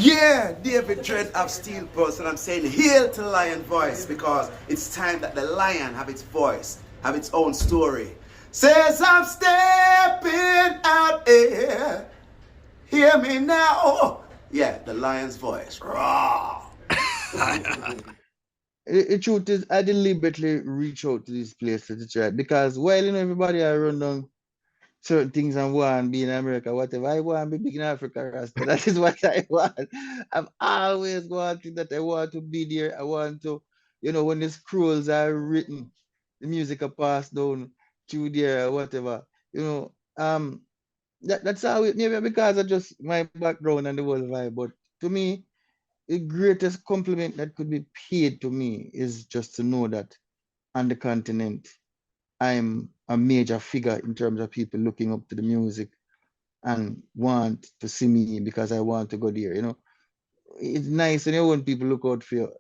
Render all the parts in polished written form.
Yeah, David Dread of Steel Pulse, and I'm saying hail to Lion Voice because it's time that the lion have its voice, have its own story. Says I'm stepping out here. Hear me now. Yeah, the lion's voice. Raw. The truth is, I deliberately reach out to this place to try because while everybody I run down certain things and want to be in America, whatever. I want to be big in Africa, Rasta. That is what I want. I've always wanted that. I want to be there. I want to, when the scrolls are written, the music are passed down through there, whatever. That's how it maybe because of just my background and the whole vibe. But to me, the greatest compliment that could be paid to me is just to know that on the continent, I'm a major figure in terms of people looking up to the music and want to see me because I want to go there. It's nice when you want people look out for you.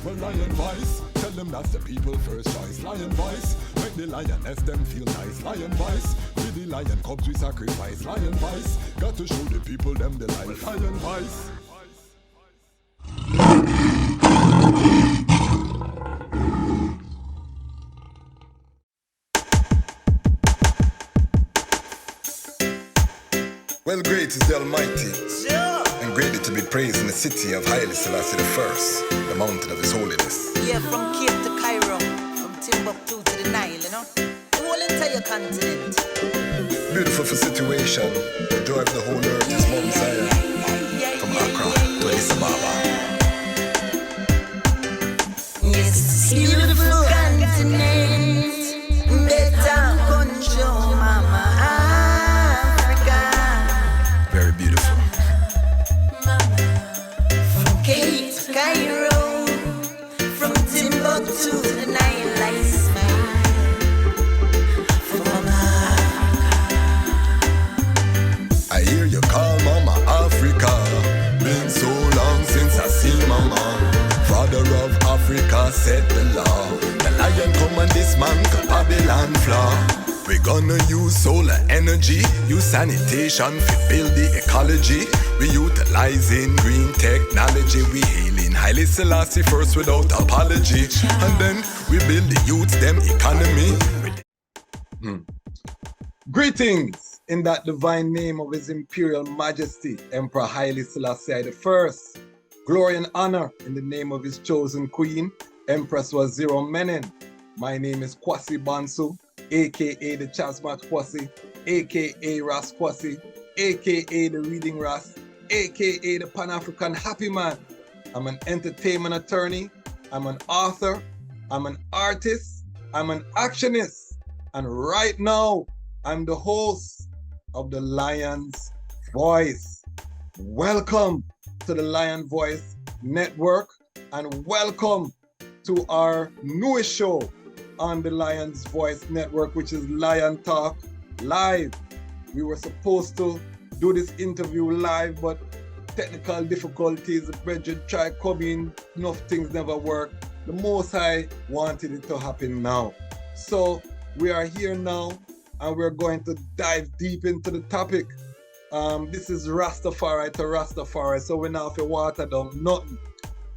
Well, Lion Voice, tell them that's the people first choice. Lion Voice, make the lioness them feel nice. Lion Voice, with the lion cubs we sacrifice. Lion Voice, got to show the people them the life. Lion Voice. Well, great is the Almighty, and greatly to be praised in the city of Haile Selassie I, the mountain of His holiness. Yeah, from Cape to Cairo, from Timbuktu to the Nile, the whole entire continent. Beautiful for situation, the joy of the whole earth is Mount Zion, from Accra to Addis Ababa. Yes, beautiful continent, better control, mama. Very beautiful. From Cape to Cairo, from Timbuktu to the Nile, I smile for Mama. I hear you call Mama Africa. Been so long since I see Mama. Father of Africa set the law. The lion come and dismantle Babylon flaw. We gonna use solar energy, use sanitation to build the ecology. We utilizing green technology. We hailing Haile Selassie first without apology. And then we build the youth them economy. Greetings in that divine name of His Imperial Majesty, Emperor Haile Selassie I. Glory and honor in the name of His chosen Queen, Empress Waziri Menen. My name is Kwasi Bansu, aka the Dejazmatch Kwasi, aka Ras Kwasi, aka the Reading Ras, aka the Panafrican Happy Man. I'm an entertainment attorney, I'm an author, I'm an artist, I'm an actionist, and right now I'm the host of the Lion's Voice. Welcome to the Lion Voice Network, and welcome to our newest show on the Lion's Voice Network, which is Lion Talk Live. We were supposed to do this interview live, but technical difficulties, the brethren tried coming, enough things never worked. The Most High wanted it to happen now. So we are here now, and we're going to dive deep into the topic. This is Rastafari to Rastafari, so we're not off the water down nothing.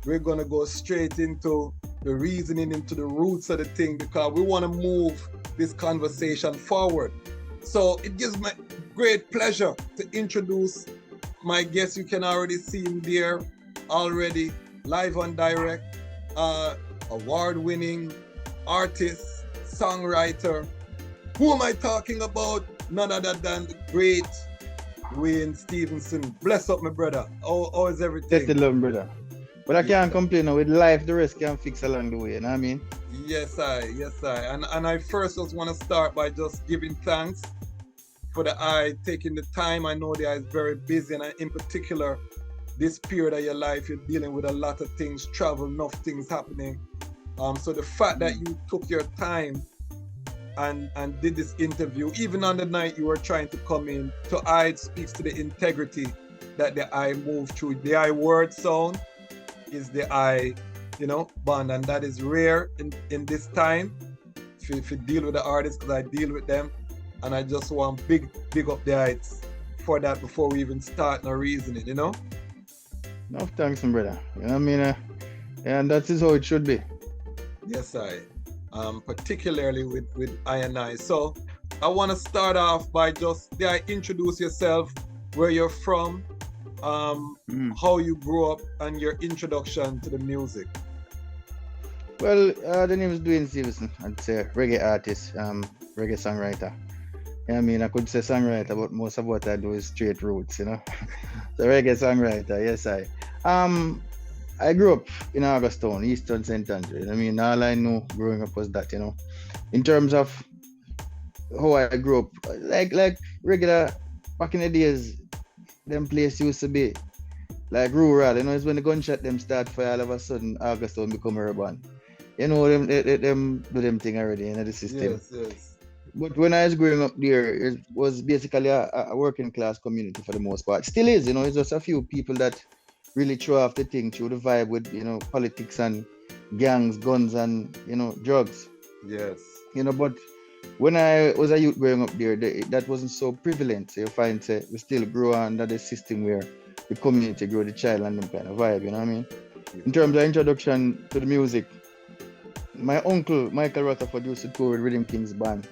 We're gonna go straight into the reasoning, into the roots of the thing, because we want to move this conversation forward. So it gives me great pleasure to introduce my guest. You can already see him there already, live on direct, award-winning artist, songwriter. Who am I talking about? None other than the great Duane Stephenson. Bless up, my brother. How is everything? That's the love, brother. But I can't complain now. With life, the rest can fix along the way, you know what I mean? Yes, I. And I first just want to start by just giving thanks for the eye taking the time. I know the eye is very busy, and in particular, this period of your life, you're dealing with a lot of things, travel, enough things happening. So the fact that you took your time and did this interview, even on the night you were trying to come in, to I, it speaks to the integrity that the eye moved through. The I word sound is the I bond, and that is rare in this time. If you deal with the artists, because I deal with them, and I just want big up the heights for that before we even start no reasoning. No thanks, my brother. You know what I mean? And that is how it should be. Yes, particularly with I and I. So I want to start off by just introduce yourself, where you're from, how you grew up, and your introduction to the music. Well, the name is Duane Stephenson. I'd say reggae artist, reggae songwriter. I mean, I could say songwriter, but most of what I do is straight roots, So reggae songwriter, yes, I grew up in Augustown, Eastern St. Andrew. I mean, all I know growing up was that, In terms of how I grew up, like regular, back in the days, them place used to be like rural, it's when the gunshot them start fire, all of a sudden Augustown become urban. Them do them thing already, the system. Yes. But when I was growing up there, it was basically a working class community for the most part. Still is, it's just a few people that really throw off the thing through the vibe with, politics and gangs, guns and, drugs. Yes. But when I was a youth growing up there, that wasn't so prevalent. So you find we still grow under the system where the community grow the child and them kind of vibe, you know what I mean? In terms of introduction to the music, my uncle, Michael Rutherford, used to tour with Rhythm Kings Band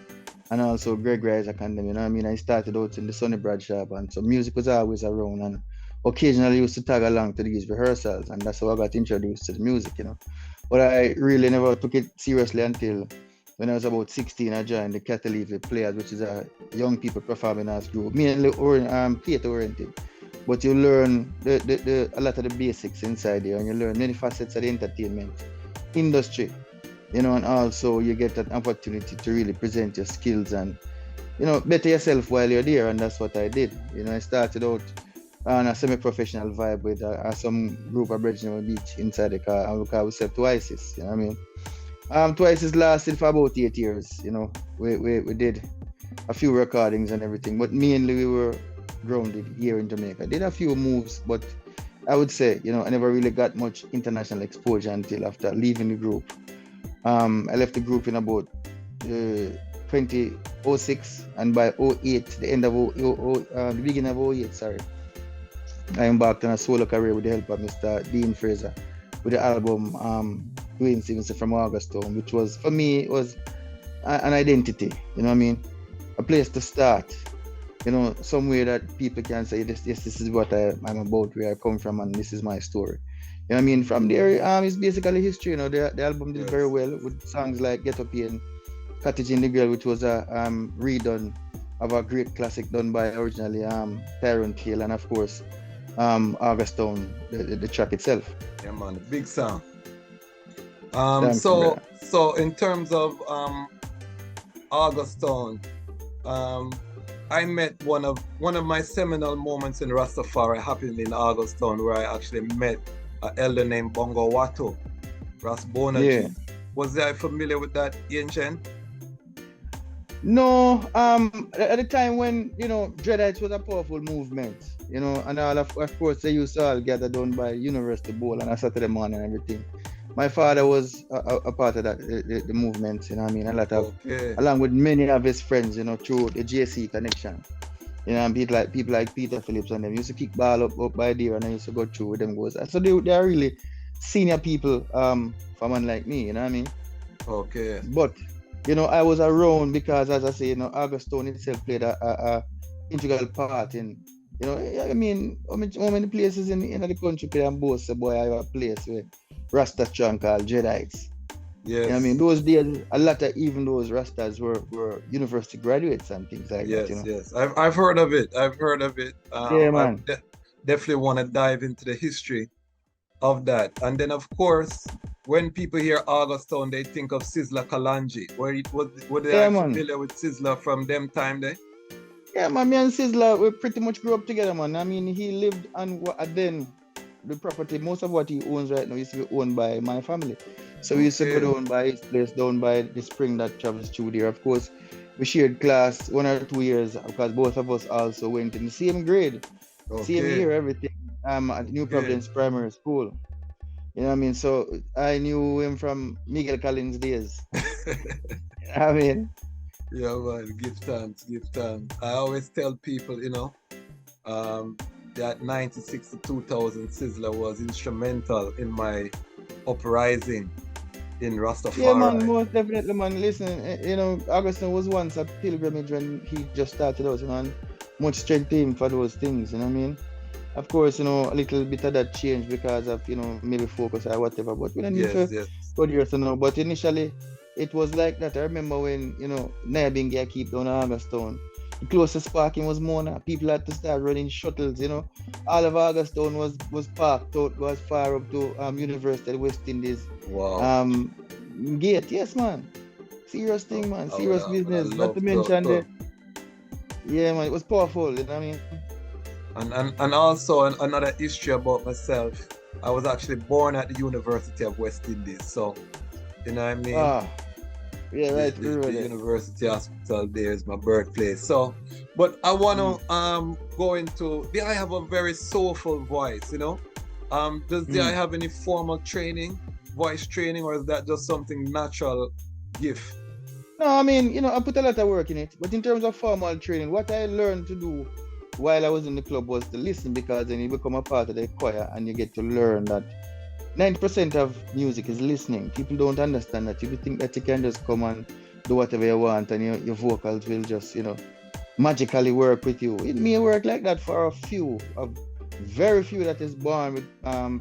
and also Greg Rise Academy, you know what I mean? I started out in the Sonny Brad shop, and so music was always around, and occasionally used to tag along to these rehearsals, and that's how I got introduced to the music, But I really never took it seriously until when I was about 16. I joined the Catalytic Players, which is a young people performing arts group, mainly theater oriented. But you learn a lot of the basics inside there, and you learn many facets of the entertainment industry, and also you get an opportunity to really present your skills and, better yourself while you're there, and that's what I did. I started out on a semi-professional vibe with some group of brethren on the beach inside the car, and we call ourselves Twices, you know what I mean? Twices lasted for about 8 years, we did a few recordings and everything, but mainly we were grounded here in Jamaica. Did a few moves, but I would say, I never really got much international exposure until after leaving the group. I left the group in about 2006, and by 08, the end of the beginning of 08, sorry, I embarked on a solo career with the help of Mr. Dean Fraser with the album Duane Stephenson from Augustown, which was, for me, was an identity, you know what I mean? A place to start, somewhere that people can say, this is what I'm about, where I come from, and this is my story. You know what I mean? From there, it's basically history, the album did very well with songs like Get Up Here and Cottage in the Girl, which was a redone of a great classic done by originally Tyrone Cale, and of course, Augustown, the track itself. Yeah, man, big sound. Thanks, so in terms of Augustown, I met one of my seminal moments in Ras Tafari happened in Augustown, where I actually met an elder named Bongo Watto, Ras Bonaji. Yeah. Was I familiar with that, ancient? No, at the time when, Dreadites was a powerful movement, and all of course they used to all gather down by University Bowl on a Saturday morning and everything. My father was a part of that, the movement, you know what I mean? A lot of, along with many of his friends, through the JC connection. And people like Peter Phillips and them used to kick ball up by there, and I used to go through with them goes. So they are really senior people for man like me, you know what I mean? Okay. But, I was around because, as I say, Augustown itself played a integral part in, I mean, how many places in the country can boast a boy, I have a place where Rasta strong called Dreadites. Yes. I mean, those days, a lot of even those Rastas were university graduates and things like that. Yes. I've heard of it. Yeah, man. I definitely want to dive into the history of that. And then, of course, when people hear Augustown, they think of Sizzla Kalonji. Were they familiar with Sizzla from them time there? Yeah, man, me and Sizzla, we pretty much grew up together, man. I mean, he lived on then the property, most of what he owns right now used to be owned by my family. So we used to go down by his place, down by the spring that travels through there. Of course, we shared class 1 or 2 years because both of us also went in the same grade, same year, everything, at New Providence Primary School. You know what I mean? So I knew him from Miguel Collins days. I mean, Yeah, man, give thanks, give thanks. I always tell people, um, that 96 to 2000 Sizzler was instrumental in my uprising in yeah, man, Rastafari. most definitely, man. Listen, Augustine was once a pilgrimage when he just started out, and much strength to him for those things, you know what I mean? Of course, a little bit of that changed because of, maybe focus or whatever, but we don't need Yes, to yes. go there to know. But initially, it was like that. I remember when, Naya keep down Augustine. The closest parking was Mona. People had to start running shuttles. All of Augustine was parked out, was far up to University of West Indies. Wow. Um, Gate, yes, man. Serious thing, man. Serious I would have business. Not to loved to, mention yeah, man. It was powerful. You know what I mean? and also another history about myself. I was actually born at the University of West Indies, so you know what I mean. Ah, yeah, The, right. the, We the were there. University Hospital there is my birthplace. So, but I wanna go into. Do I have a very soulful voice? Do I Mm. have any formal training, voice training, or is that just something natural gift? No, I mean, I put a lot of work in it. But in terms of formal training, what I learned to do while I was in the club was to listen, because then you become a part of the choir and you get to learn that 90% of music is listening. People don't understand that. People think that you can just come and do whatever you want and your vocals will just, magically work with you. It may work like that for a very few that is born with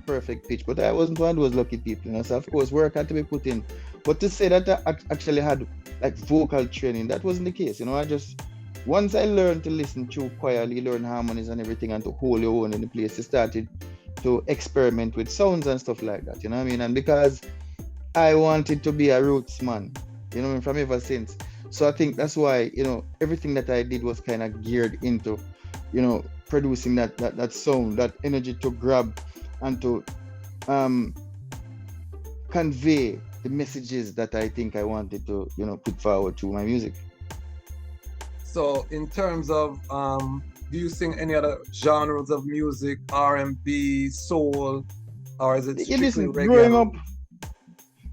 perfect pitch. But I wasn't one of those lucky people. So of course work had to be put in. But to say that I actually had like vocal training, that wasn't the case. I just once I learned to listen through quietly, learn harmonies and everything, and to hold your own in the place, I started to experiment with sounds and stuff like that. You know what I mean? And because I wanted to be a roots man, from ever since. So I think that's why, everything that I did was kind of geared into, producing that sound, that energy to grab and to um convey the messages that I think I wanted to, put forward through my music. So, in terms of, do you sing any other genres of music, R&B, soul, or is it Yeah, strictly listen, reggae growing and up, roots?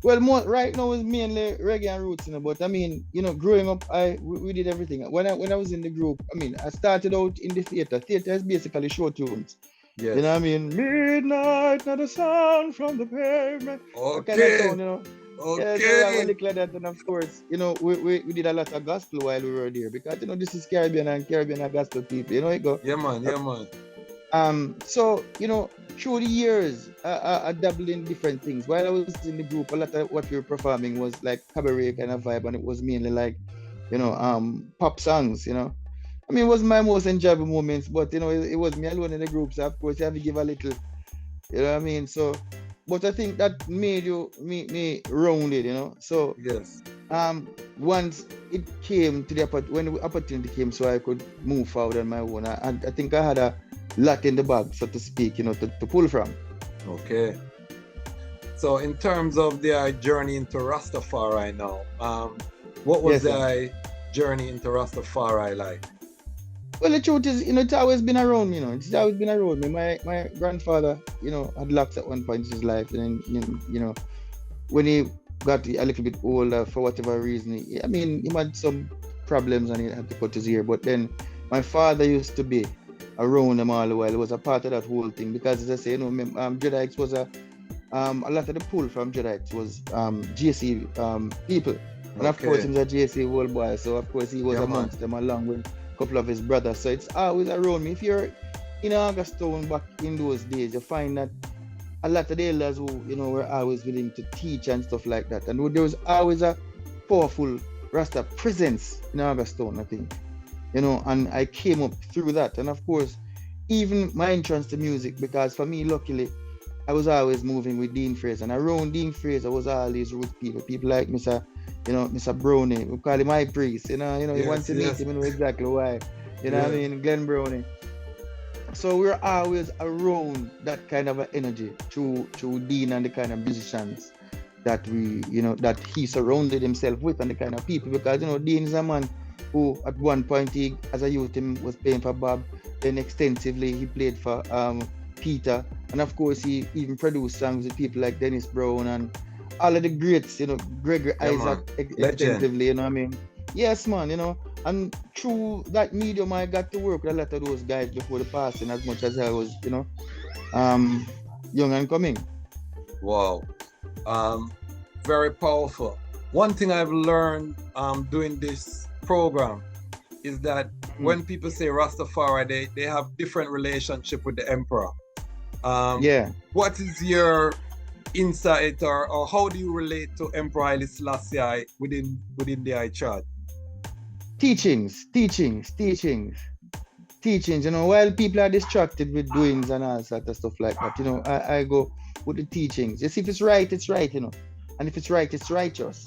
well, more right now is mainly reggae and roots, but I mean, growing up, we did everything. When I was in the group, I mean, I started out in the theater. Theater is basically show tunes. You know Yes. what I mean? Midnight, not a sound from the pavement. That kind of Okay. sound. Yeah, so we have a Okay. little like that, and of course, we did a lot of gospel while we were there, because this is Caribbean, and Caribbean are gospel people. It go. Yeah, man. Yeah, man. So through the years, I dabbled in different things. While I was in the group, a lot of what we were performing was like cabaret kind of vibe, and it was mainly like, pop songs. I mean, it was my most enjoyable moments, but it was me alone in the group, so of course you have to give a little, you know what I mean? So, but I think that made me rounded. So Yes. once it came to when the opportunity came, so I could move forward on my own, I think I had a lot in the bag, so to speak, to pull from. Okay. So, in terms of their journey into Rastafari now, what was Yes, sir. their journey into Rastafari like? Well, the truth is, it's always been around. It's always been around me. My grandfather, had locks at one point in his life, and then, when he got a little bit older, for whatever reason, I mean, he had some problems and he had to cut his ear. But then my father used to be around him all the while. He was a part of that whole thing, because, as I say, Jedites was a lot of the pull from Jedites was GC people. And of course, Okay. he was a GC old boy, so of course he was Yeah, man. amongst them, along with a couple of his brothers. So it's always around me. If you're in Augustown back in those days, you find that a lot of the elders who, were always willing to teach and stuff like that. And there was always a powerful Rasta presence in Augustown, I think. And I came up through that. And of course, even my entrance to music, because for me, luckily, I was always moving with Dean Fraser. And around Dean Fraser was always root people. People like Mr. Brownie. We call him High Priest. You want Yes, to meet yes. him, you know exactly why. You know what I Yeah. mean? Glenn Brownie. So we're always around that kind of energy through Dean and the kind of musicians that that he surrounded himself with, and the kind of people, because Dean is a man who at one point, as a youth, him was playing for Bob. Then extensively he played for Peter, and of course he even produced songs with people like Dennis Brown and all of the greats, Gregory Yeah, Isaac man. Legend. extensively, you know what I mean? Yes, man, and through that medium I got to work with a lot of those guys before the passing as much as I was, young and coming. Wow. Very powerful. One thing I've learned doing this program is that when people say Rastafari, they have different relationship with the emperor. Yeah. What is your insight or how do you relate to Emperor Haile Selassie within the I chart? Teachings. While people are distracted with doings and all sort of stuff like that, I go with the teachings. You see, if it's right, it's right, and if it's right, it's righteous.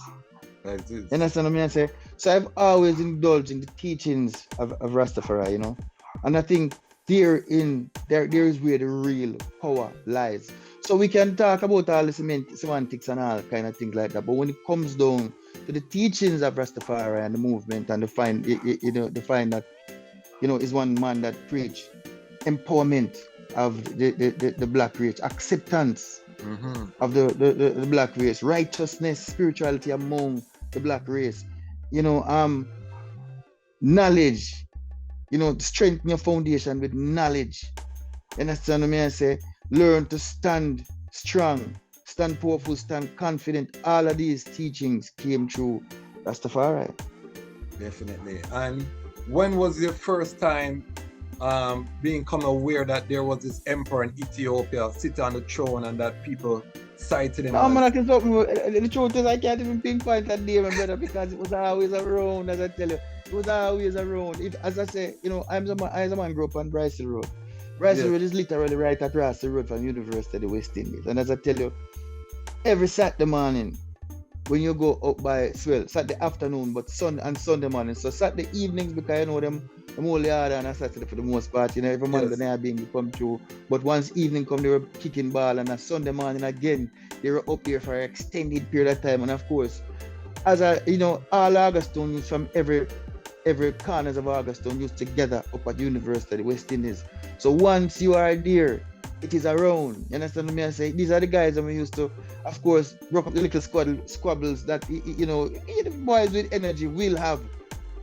That is. You understand what I say? So I've always indulged in the teachings of Rastafari, and I think there is where the real power lies. So we can talk about all the semantics and all kind of things like that, but when it comes down to the teachings of Rastafari and the movement and the find that is one man that preach empowerment of the black race, acceptance of the black race, righteousness, spirituality among the black race, knowledge, strengthen your foundation with knowledge. You understand what I say? Learn to stand strong, stand powerful, stand confident. All of these teachings came through Rastafari. Definitely. And when was your first time become aware that there was this emperor in Ethiopia sitting on the throne and that people cited him? The truth is I can't even pinpoint that day, my brother, because it was always around, as I tell you. It was always around. As I say, I as a man grew up on Bryce Road. Bryce Road is literally right across the road from University of the West Indies. And as I tell you, every Saturday morning, when you go up by Saturday afternoon, but Sunday morning. So Saturday evenings, because them only harder on a Saturday for the most part, every Monday they are being come through. But once evening come, they were kicking ball, and a Sunday morning again, they were up here for an extended period of time. And of course, as all Augustine youths from every corners of Augustine youths together up at University of the West Indies. So once you are there, it is around. You understand what I say? These are the guys that we used to, of course, broke up the little squabbles that, the boys with energy will have.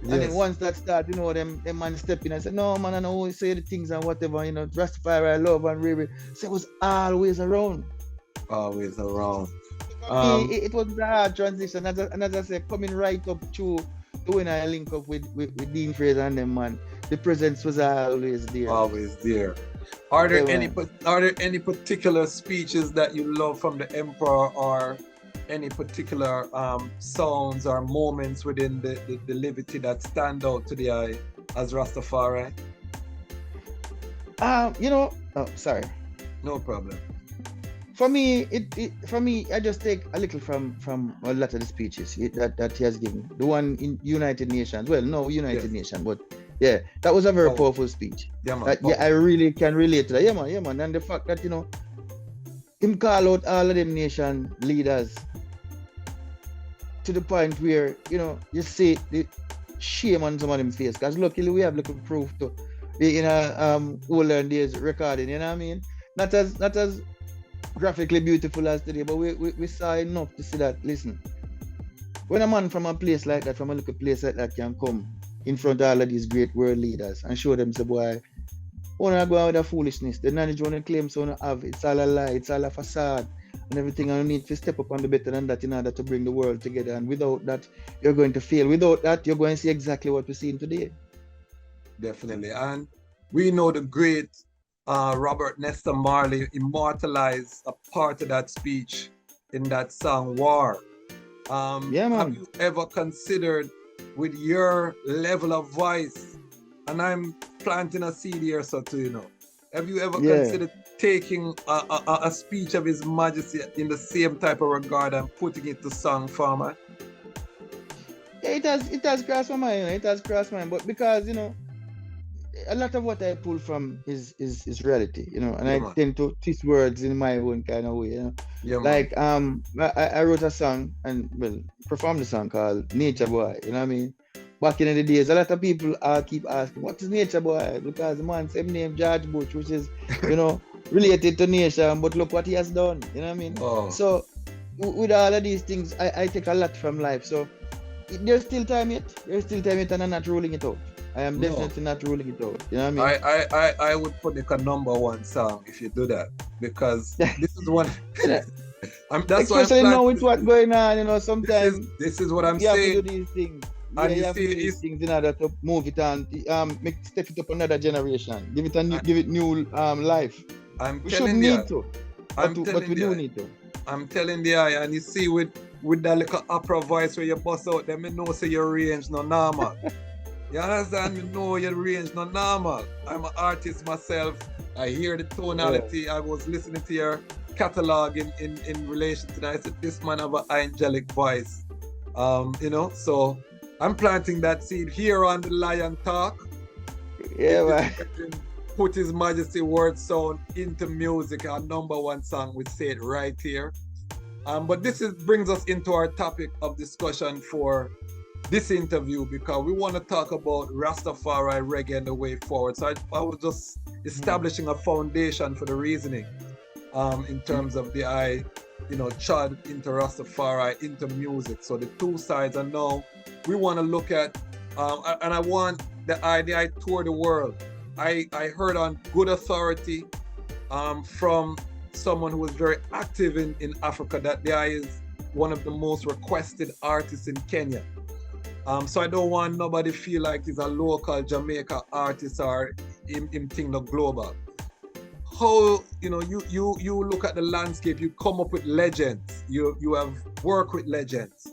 Yes. And then once that starts, them man step in and say, no, man, I know we say the things and whatever, Rastafari, I love and really. So it was always around. Always around. It was a hard transition. And as I said, coming right up to when I link up with Dean Fraser and them, man, the presence was always there. Always there. Are there any particular speeches that you love from the emperor, or any particular sounds or moments within the liberty that stand out to the eye as Rastafari? Sorry. No problem. For me, I just take a little from a lot of the speeches that he has given. The one in United Nations. Well, no United Nations, but yeah, that was a very powerful speech. Yeah, man. I really can relate to that. Yeah, man. And the fact that, him call out all of them nation leaders to the point where, you see the shame on some of them face. Because luckily we have little proof to the older days recording, you know what I mean? Not as graphically beautiful as today, but we saw enough to see that, listen, when a man from a place like that, from a little place like that can come in front of all of these great world leaders and show them, say, boy, wanna go out with a foolishness, the knowledge wanna claim so wanna have, it's all a lie, it's all a facade and everything, and you need to step up and be better than that in order to bring the world together, and without that, you're going to fail. Without that, you're going to see exactly what we're seeing today. Definitely. And we know the great Robert Nesta Marley immortalized a part of that speech in that song War. Man. Have you ever considered, with your level of voice, and I'm planting a seed here, so too, have you ever considered taking a speech of His Majesty in the same type of regard and putting it to song format? Yeah, it has crossed my mind. It has crossed my mind, but because a lot of what I pull from is reality, and I tend to twist words in my own kind of way, Yeah, like I wrote a song and performed a song called Nature Boy, you know what I mean? Back in the days, a lot of people keep asking, what is Nature Boy? Because the man same name George Bush, which is, related to nation, but look what he has done. You know what I mean? Oh. So with all of these things, I take a lot from life. So there's still time yet. There's still time yet, and I'm not ruling it out. I am No. definitely not ruling it out. You know what I mean? I would put like a #1 song if you do that, because this is one. That's why I'm Especially now with planning. what's going on, you know, sometimes This is what I'm you have to saying. do these things. And You you have to see, do these it's, things in order to move it and make step it up another generation. Give it new life. I'm We telling shouldn't you, need to, I'm but telling we do you, need to. I'm telling you, and you see with that little opera voice where you bust out, them me know say your range no normal. You understand? Me know your range no normal. I'm an artist myself. I hear the tonality. I was listening to your catalog in relation to that. I said, this man have an angelic voice. You know, so I'm planting that seed here on the Lion Talk. Yeah, If man. you can put His Majesty word sound into music, our #1 song, we say it right here. But brings us into our topic of discussion for this interview, because we want to talk about Rastafari reggae and the way forward. So I was just establishing a foundation for the reasoning in terms of the chad into Rastafari, into music. So the two sides, and now we want to look at, and I want the idea, I tour the world. I heard on good authority from someone who was very active in Africa that the guy is one of the most requested artists in Kenya. So I don't want nobody feel like he's a local Jamaica artist or him thing no global. How you look at the landscape, you come up with legends, you have worked with legends.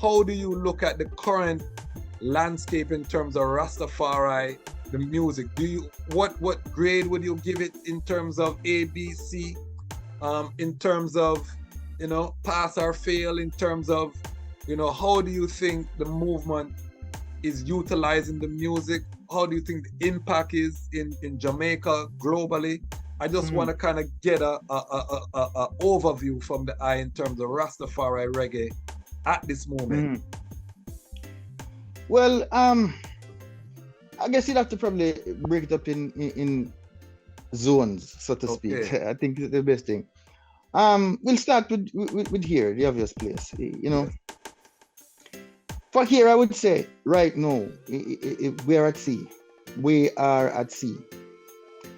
How do you look at the current landscape in terms of Rastafari, the music? What grade would you give it in terms of A, B, C? In terms of pass or fail, in terms of how do you think the movement is utilizing the music? How do you think the impact is in Jamaica globally? I just want to kind of get a overview from the eye in terms of Rastafari reggae at this moment. Well, I guess you'd have to probably break it up in zones, so to speak. I think it's the best thing. We'll start with here, the obvious place. For here, I would say right now, we are at sea. We are at sea.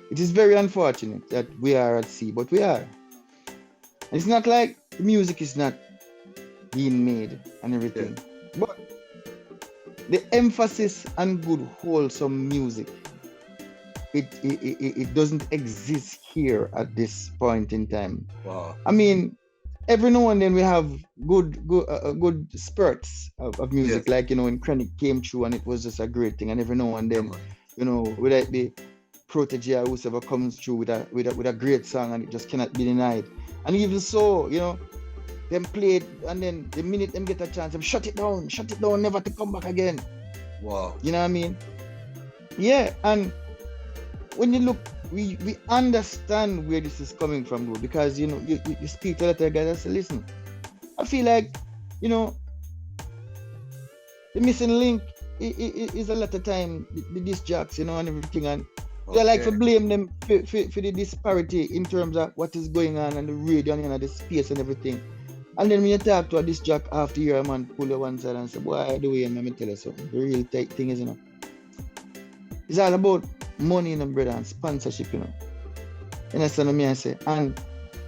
It is very unfortunate that we are at sea, but we are. It's not like the music is not being made and everything, but the emphasis on good, wholesome music, it doesn't exist here at this point in time. Wow. I mean, every now and then we have good spurts of music, like when Chronic came through and it was just a great thing. And every now and then, whether it be Protege or whoever comes through with a great song and it just cannot be denied. And even so, them play it, and then the minute them get a chance, them shut it down, never to come back again. Wow. You know what I mean? Yeah, and when you look, we understand where this is coming from, though, because you speak to that guy and say, listen, I feel like the missing link is a lot of time the disc jocks, and everything, and they like to blame them for the disparity in terms of what is going on the radio and the space and everything. And then when you talk to a disc jock after year, a man pull you one side and say, boy, the way I'm going to tell you something. The real tight thing is, it's all about money, brother, and sponsorship, You understand what I say? And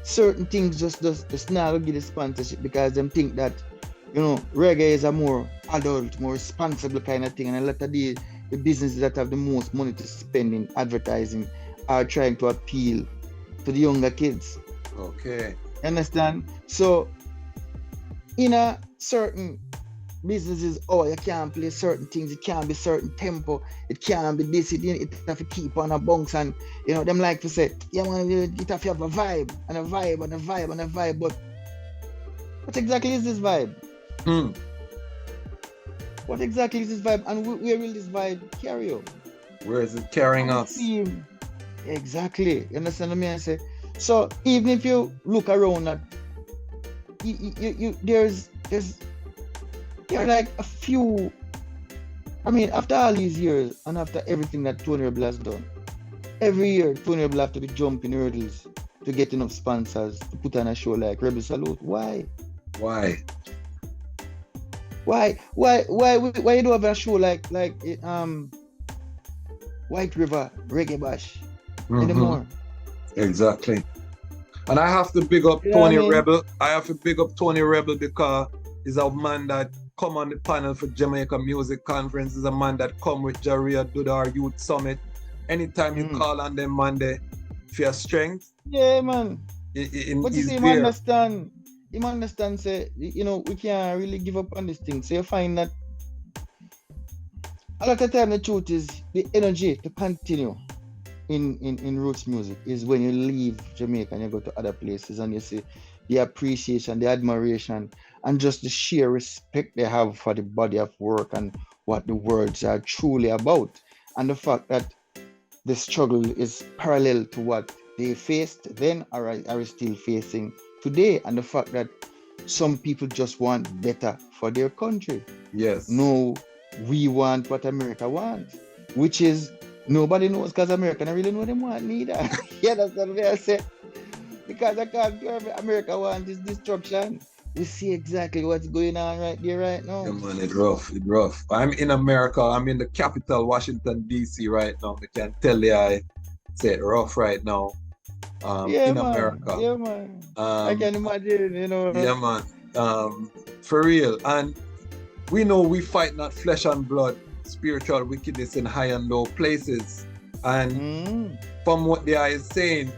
certain things just not give the sponsorship because them think that, reggae is a more adult, more responsible kind of thing. And a lot of the businesses that have the most money to spend in advertising are trying to appeal to the younger kids. Okay. Understand? So, in a certain businesses, you can't play certain things, it can't be certain tempo, it can't be this, it have to keep on a bounce, and them like to say, yeah man, it have to have a vibe, and a vibe, and a vibe, and a vibe, but what exactly is this vibe? What exactly is this vibe, and where will this vibe carry you? Where is it carrying us? Exactly, you understand what I say? So even if you look around at there's like a few, after all these years and after everything that Tony Rebel has done, Every year, Tony will have to be jumping hurdles to get enough sponsors to put on a show like Rebel Salute. Why? Why? Why you don't have a show like White River Reggae Bash anymore? Exactly. And I have to big up You know what I Tony mean? Rebel. I have to big up Tony Rebel because he's a man that come on the panel for Jamaica Music Conference. He's a man that come with Jaria Dudar Youth Summit. Anytime you call on them Monday for your strength, Yeah, man. But you he's see, him there. understand, say, you know, we can't really give up on this thing. So you find that a lot of time the truth is the energy to continue in roots music is when you leave Jamaica and you go to other places and you see the appreciation, the admiration, and just the sheer respect they have for the body of work and what the words are truly about. And the fact that the struggle is parallel to what they faced then are still facing today. And the fact that some people just want better for their country. Yes. No, we want what America wants, which is nobody knows because America don't really know them want neither. Yeah, that's what I say. Because I can't do America wants is destruction. We see exactly what's going on right there, right now. Yeah, man, it's rough. It's rough. I'm in America. I'm in the capital, Washington, D.C. right now. I can tell you I say it rough right now. Yeah, in man. America. Yeah, man. I can imagine, you know. Yeah, man. For real. And we know we fight not flesh and blood, spiritual wickedness in high and low places. And from what they are saying,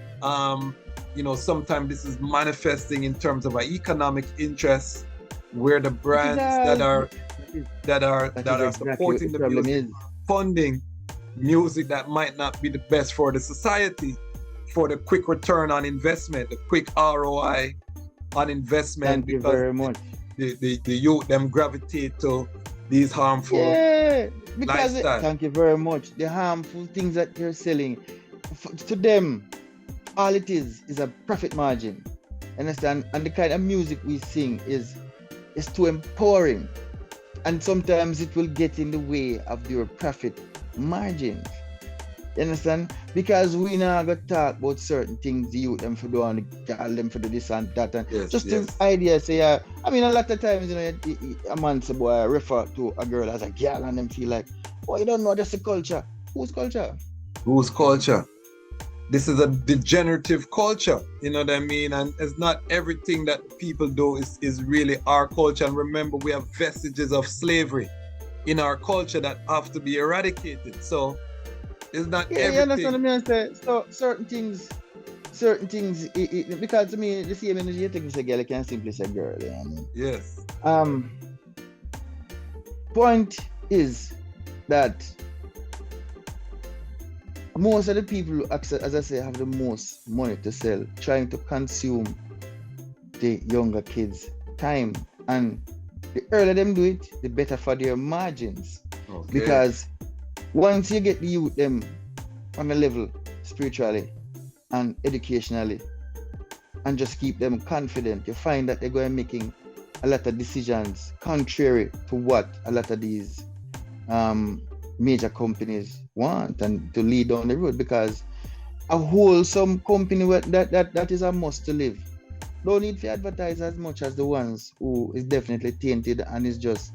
you know, sometimes this is manifesting in terms of an economic interest where the brands that are supporting the music, funding music that might not be the best for the society, for the quick return on investment, the quick ROI on investment. Thank you very much. The youth them gravitate to these harmful because thank you very much. The harmful things that they're selling, to them, all it is a profit margin. Understand? And the kind of music we sing is too empowering, and sometimes it will get in the way of your profit margins. You understand? Because we now got to talk about certain things, the youth them for do and the girl them for do this and that, and the idea say, I mean, a lot of times, you know, a man say, boy, refer to a girl as a girl, and them feel like, oh, you don't know, that's the culture. Whose culture? Whose culture? This is a degenerative culture, you know what I mean? And it's not everything that people do is really our culture. And remember, we have vestiges of slavery in our culture that have to be eradicated. So it's not everything. Yeah, that's what I mean. So certain things, because to me, the same energy you take me say girl, you can simply say girl. You know what I mean? Yes. Point is that most of the people, as I say, have the most money to sell, trying to consume the younger kids' time. And the earlier them do it, the better for their margins. Okay. Because once you get the youth them on a level spiritually and educationally, and just keep them confident, you find that they're going to be making a lot of decisions contrary to what a lot of these major companies want and to lead down the road, because a wholesome company that is a must to live don't need to advertise as much as the ones who is definitely tainted and is just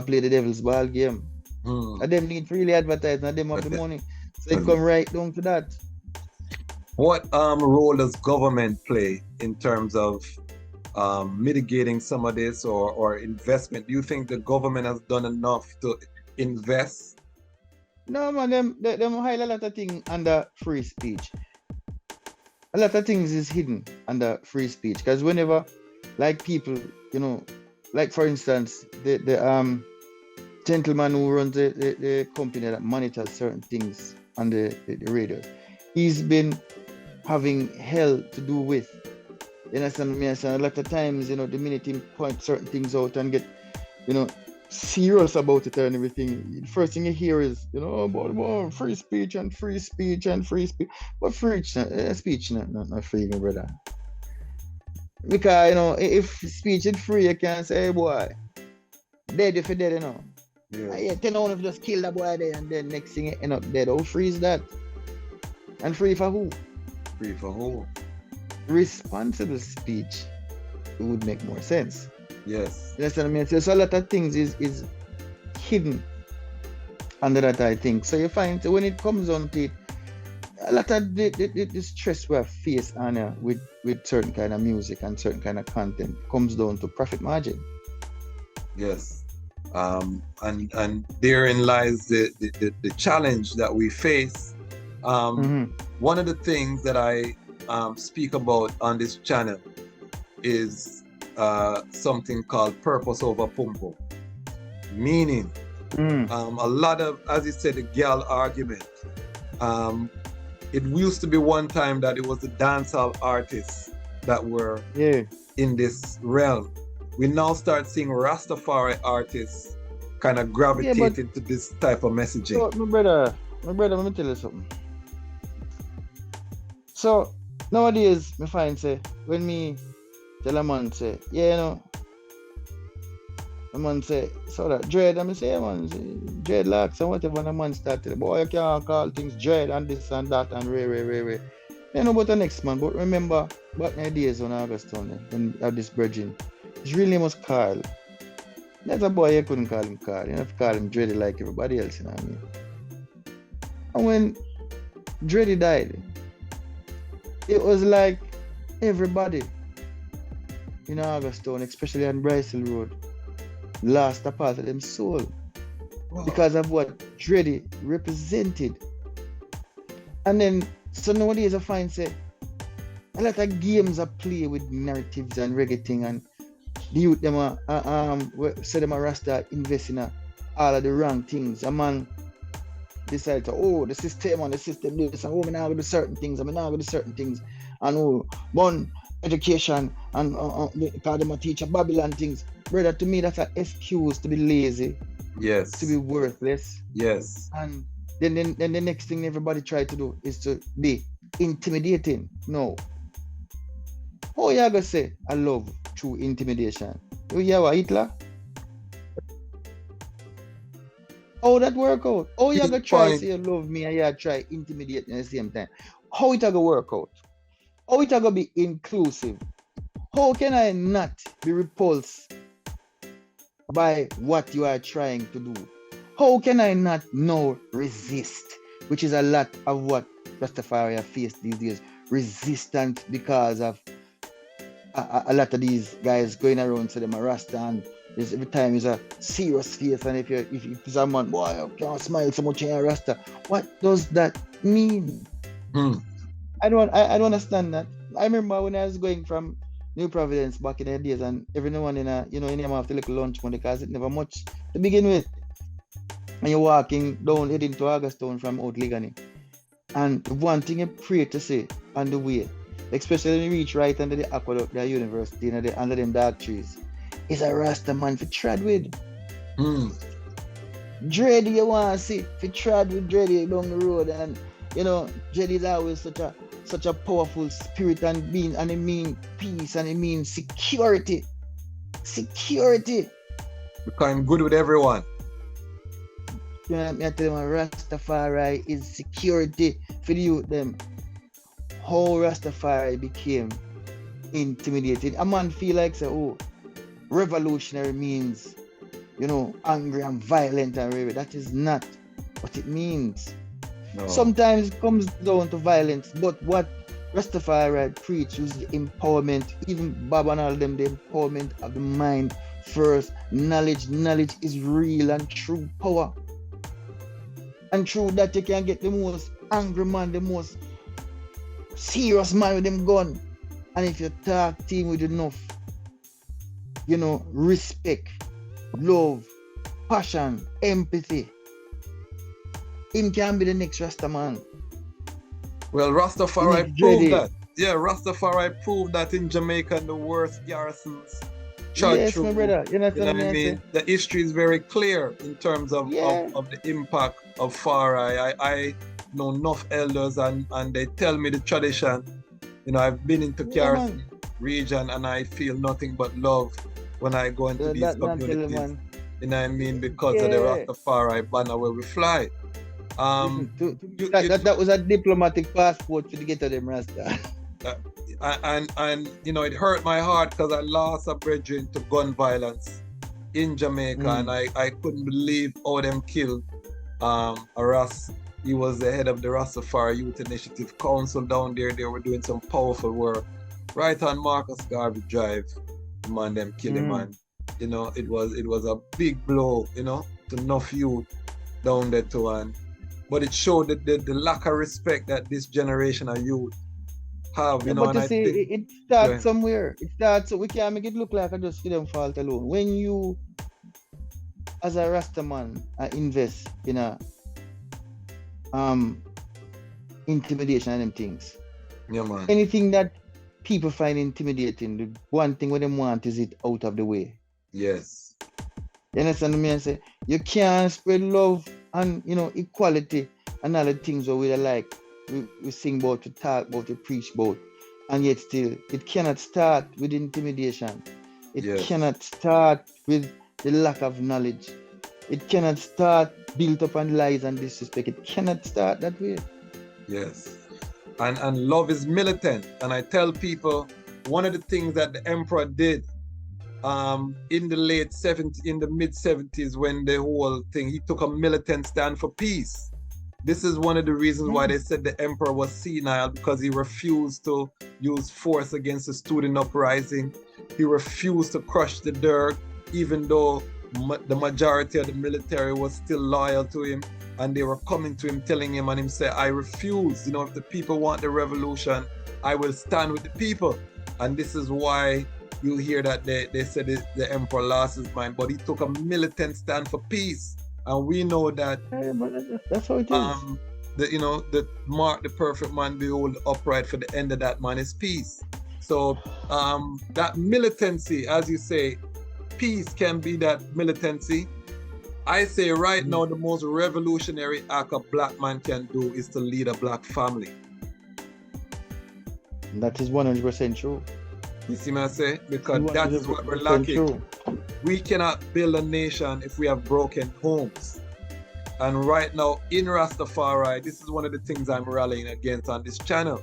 play the devil's ball game. And them need to really advertise and them have the money, so they come right down to that. What role does government play in terms of mitigating some of this or investment? Do you think the government has done enough to invest? No, man, them hide a lot of things under free speech. A lot of things is hidden under free speech, because whenever, like, people, you know, like for instance, the gentleman who runs the company that monitors certain things on the radio, he's been having hell to do with. You understand me? A lot of times, you know, the minute he point certain things out and get, you know, serious about it and everything, the first thing you hear is, you know, about free speech and free speech and free speech. But speech not free, my brother. Because, you know, if speech is free, you can say, hey, boy, dead if you're dead, you know. Yeah, 10 hours if you just kill that boy there, and then next thing you end up dead. How free is that? And free for who? Free for who? Responsible speech would make more sense. Yes. You understand what I mean? So a lot of things is hidden under that, I think. So you find when it comes on to it, a lot of the stress we have faced on with certain kind of music and certain kind of content comes down to profit margin. Yes. And therein lies the challenge that we face. One of the things that I speak about on this channel is something called purpose over pumpo. Meaning, a lot of, as you said, the girl argument. It used to be one time that it was the dancehall artists that were in this realm. We now start seeing Rastafari artists kind of gravitate into this type of messaging. So, my brother, let me tell you something. So nowadays, me find say when me tell a man say, yeah, you know, a man say, so that dread, and me say, yeah, man, dreadlocks and whatever, and a man start to, boy, you can't call things dread and this and that and re. You know about the next man, but remember back in the days on Augustone, when I have this virgin, his real name was Carl. That's a boy, you couldn't call him Carl. You have to call him Dreddy like everybody else, you know what I mean? And when Dreddy died, it was like everybody in Augustone, especially on Brycel Road, lost a part of them soul. Wow. Because of what Dreddy represented. And then, so nowadays I find say, a lot of games are played with narratives and reggae thing, and the youth them say them a Rasta invest in all of the wrong things. A man decide to, the system this, and I'm not gonna do certain things, and one education and because them a teach a Babylon things. Brother, to me that's an excuse to be lazy. Yes. To be worthless. Yes. And then the next thing everybody try to do is to be intimidating. No. How you gonna say I love through intimidation? You hear what Hitler? How that work out? How you gonna try to say you love me and you try intimidate me at the same time? How it gonna work out? How it gonna be inclusive? How can I not be repulsed by what you are trying to do? How can I not now resist? Which is a lot of what Rastafari have faced these days. Resistance because of a lot of these guys going around say them a Rasta, and every time is a serious face, and if someone, boy, you can't smile so much in a Rasta. What does that mean? I don't understand that. I remember when I was going from New Providence back in the days, and every now and then, you name off the little lunch money because it never much to begin with. And you're walking down, heading to Augustone from Old Ligani. And one thing you pray to say on the way, especially when you reach right under the aqueduct, the university, under them dark trees, is a Rasta man for trad with. Dread you want to see, for trad with Dread down the road, and you know, Dread is always such a powerful spirit and being, and it means peace, and it means security. Security. Becoming good with everyone. You know, I tell them Rastafari is security for the youth them. How Rastafari became intimidated. A man feel like say, revolutionary means, you know, angry and violent and whatever. That is not what it means. No. Sometimes it comes down to violence, but what Rastafari preach is the empowerment, even Baba and all them, the empowerment of the mind first. Knowledge is real and true power. And through that you can get the most angry man, the most serious man with them gun. And if you talk team with enough, you know, respect, love, passion, empathy, him can be the next Rasta man. Well, Rastafari proved that. Yeah, Rastafari proved that in Jamaica, in the worst garrisons. Yes, my brother. You know what I mean? The history is very clear in terms of the impact of Farai. I know enough elders and they tell me the tradition. You know, I've been into Garrison region and I feel nothing but love when I go into these communities. You know what I mean? Because of the Rastafari banner where we fly. That was a diplomatic passport to get to them Rasta. And you know, it hurt my heart because I lost a brethren to gun violence in Jamaica, and I couldn't believe how them killed a Ras. He was the head of the Ras Tafari Youth Initiative Council down there. They were doing some powerful work right on Marcus Garvey Drive. Man, them kill him, man. You know, it was a big blow, you know, to enough youth down there too, and but it showed the lack of respect that this generation of youth have, you know. But and you see, it starts somewhere. It starts, so we can't make it look like I just see them fault alone. When you, as a Rasta man, invest in a intimidation and them things. Yeah, man. Anything that people find intimidating, the one thing what them want is it out of the way. Yes. You understand me? I say you can't spread love and, you know, equality and all the things that we like. We sing about, we talk about, we preach about, and yet still it cannot start with intimidation. It cannot start with the lack of knowledge. It cannot start built up on lies and disrespect. It cannot start that way. Yes. And love is militant. And I tell people, one of the things that the emperor did in the mid 70s, when the whole thing, he took a militant stand for peace. This is one of the reasons why they said the emperor was senile, because he refused to use force against the student uprising. He refused to crush the Derg, even though the majority of the military was still loyal to him, and they were coming to him, telling him, and him say, I refuse, you know, if the people want the revolution, I will stand with the people. And this is why you hear that they said the emperor lost his mind, but he took a militant stand for peace. And we know that that's how it is. The mark the perfect man, behold, upright, for the end of that man is peace. So that militancy, as you say, peace can be that militancy. I say right now the most revolutionary act a black man can do is to lead a black family. That is 100% true. You see what I say? Because that is what we're lacking. True. We cannot build a nation if we have broken homes. And right now in Rastafari, this is one of the things I'm rallying against on this channel.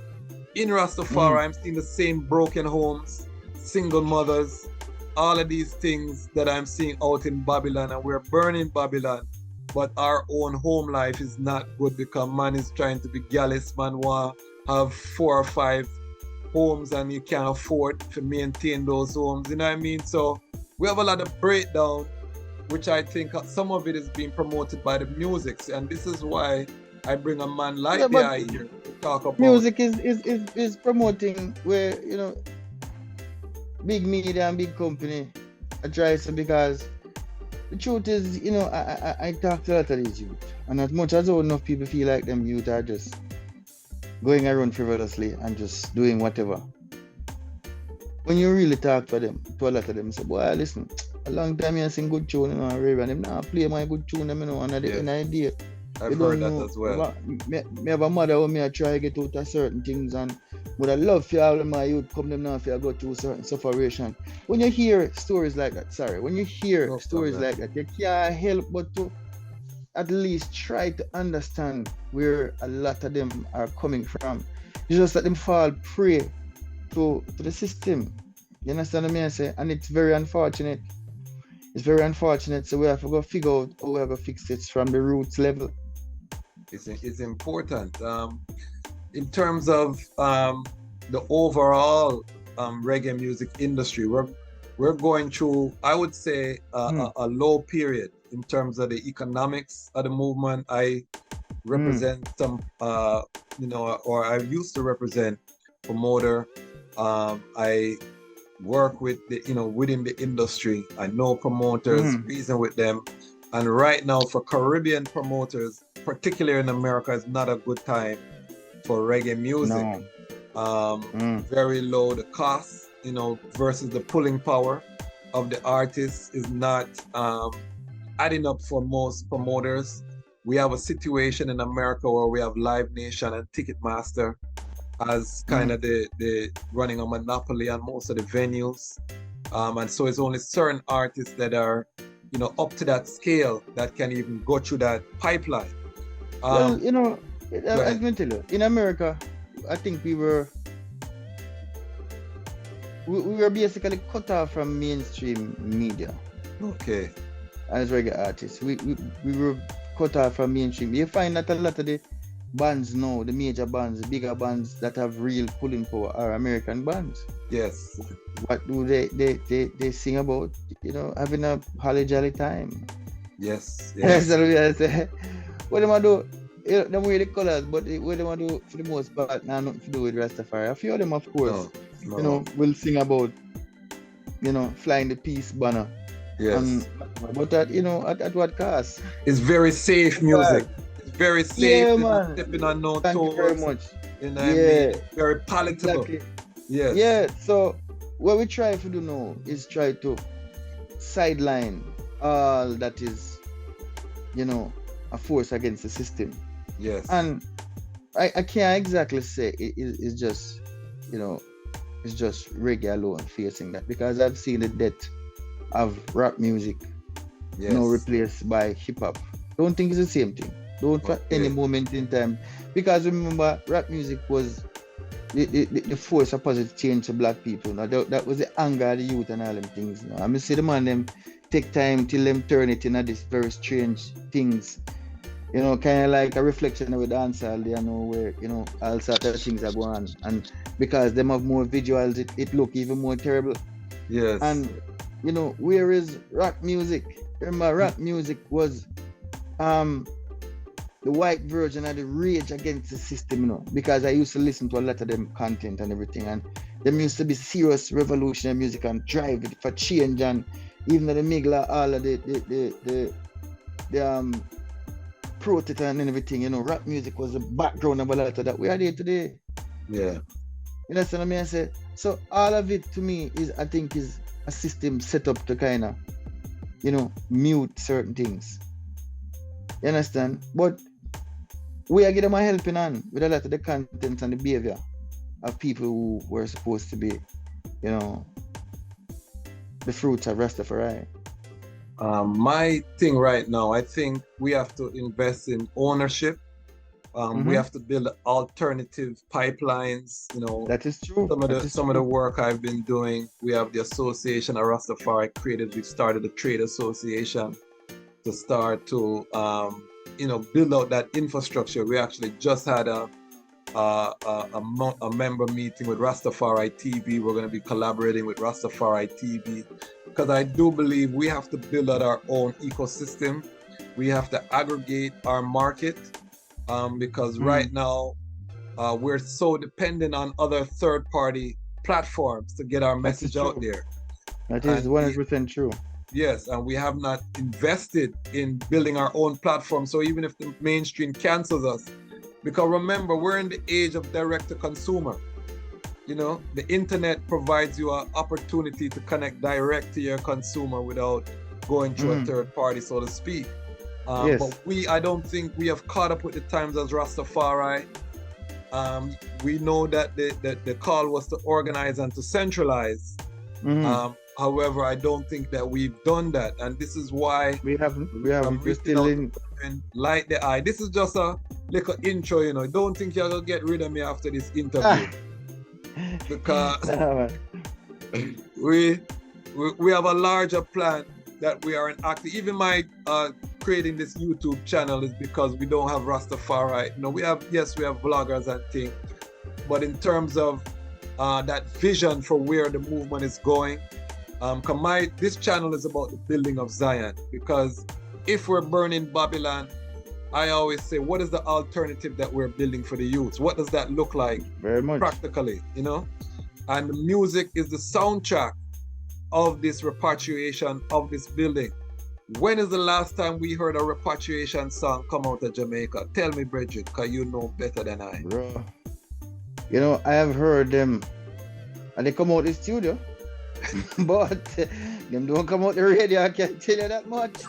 In Rastafari, I'm seeing the same broken homes, single mothers, all of these things that I'm seeing out in Babylon, and we're burning Babylon. But our own home life is not good because man is trying to be gallus. Man want have 4 or 5 homes and you can't afford to maintain those homes, you know what I mean? So we have a lot of breakdown, which I think some of it is being promoted by the music, and this is why I bring a man like the here to talk about. Music is promoting where, you know, big media and big company try to, because the truth is, you know, I talk to a lot of these youth, and as much as enough people feel like them youth are just going around frivolously and just doing whatever, when you really talk to them, to a lot of them, say, boy, listen, a long time you sing good tune, you know, and rave, and them now play my good tune, them, you know, and I get an idea. I've heard that as well. Me have a mother who me try to get out of certain things, and would I love for all of my youth come them now if you go through certain sufferation. When you hear stories like that, like that, you can't help but to at least try to understand where a lot of them are coming from. You just let them fall prey to the system. You understand what I mean? I say? And it's very unfortunate. It's very unfortunate. So we have to go figure out how we have to fix it from the roots level. It's important. In terms of the overall reggae music industry, we're going through, I would say, a low period in terms of the economics of the movement. I represent some, or I used to represent promoter. I work with within the industry. I know promoters, reason with them. And right now for Caribbean promoters, particularly in America, is not a good time for reggae music. No. Very low the cost, versus the pulling power of the artists is not adding up for most promoters. We have a situation in America where we have Live Nation and Ticketmaster as kind of the running a monopoly on most of the venues. And so it's only certain artists that are, up to that scale that can even go through that pipeline. Well, you know, go I ahead. can tell you, in America, I think we were basically cut off from mainstream media Okay. as reggae artists. We were cut off from mainstream. You find that a lot of the bands now, the major bands, the bigger bands that have real pulling power are American bands. Yes. What do they sing about? You know, having a holly jolly time. Yes. That's Yes. what I say. What them I do? You know, them wear the colors, but what them I do for the most part, now nothing to do with Rastafari. A few of them, of course, No. you know, will sing about, you know, flying the peace banner. Yes. But you know, at what cost? It's very safe music. It's very safe. Yeah, It's not man. stepping on no Thank you very toes. much. You know what I Yeah, mean? Very palatable. exactly. Yes. Yeah. So what we try to do now is try to sideline all that is, you know, a force against the system. Yes. And I can't exactly say it's just, you know, it's just reggae alone facing that, because I've seen the death of rap music Yes. now replaced by hip hop. Don't think it's the same thing. Don't for any Okay. moment in time, because remember, rap music was the force of positive change to black people. Now that was the anger of the youth and all them things. Now I mean, see the man them take time till them turn it into this very strange things. You know, kind of like a reflection of the dancehall, you know, where, you know, all sorts of things are going on. And because them have more visuals, it look even more terrible. Yes. And, you know, where is rock music? Remember, rock music was the white version of the rage against the system, you know, because I used to listen to a lot of them content and everything. And them used to be serious revolutionary music and drive it for change. And even though they make like all of the protest and everything, you know, rap music was the background of a lot of that. We are there today. Yeah. You know what I mean? I say, so all of it to me is, I think, is a system set up to kind of, you know, mute certain things. You understand? But we are getting my helping hand with a lot of the content and the behavior of people who were supposed to be, you know, the fruits of Rastafari. My thing right now, I think we have to invest in ownership. We have to build alternative pipelines. You know, That is true. Some of the work I've been doing. We have the association of Rastafari created. We've started a trade association to start to you know, build out that infrastructure. We actually just had a member meeting with Rastafari TV. We're going to be collaborating with Rastafari TV, because I do believe we have to build out our own ecosystem. We have to aggregate our market, because right now we're so dependent on other third-party platforms to get our message out there. That is 100% true. Yes, and we have not invested in building our own platform. So even if the mainstream cancels us, because remember, we're in the age of direct to consumer. You know, the internet provides you an opportunity to connect direct to your consumer without going through a third party, so to speak. Yes. But I don't think we have caught up with the times as Rastafari. We know that the call was to organize and to centralize. However, I don't think that we've done that, and this is why we haven't. We're still in light the eye. This is just a little intro, you know. Don't think you're gonna get rid of me after this interview, because we have a larger plan that we are enacting. Even my creating this YouTube channel is because we don't have Rastafari. You know, we have vloggers and things, but in terms of that vision for where the movement is going. This channel is about the building of Zion, because if we're burning Babylon, I always say, what is the alternative that we're building for the youths? What does that look like? Very much. Practically, you know? And the music is the soundtrack of this repatriation of this building. When is the last time we heard a repatriation song come out of Jamaica? Tell me, Bridget, because you know better than I. Bro, you know, I have heard them, and they come out the studio. But them don't come out the radio, I can't tell you that much.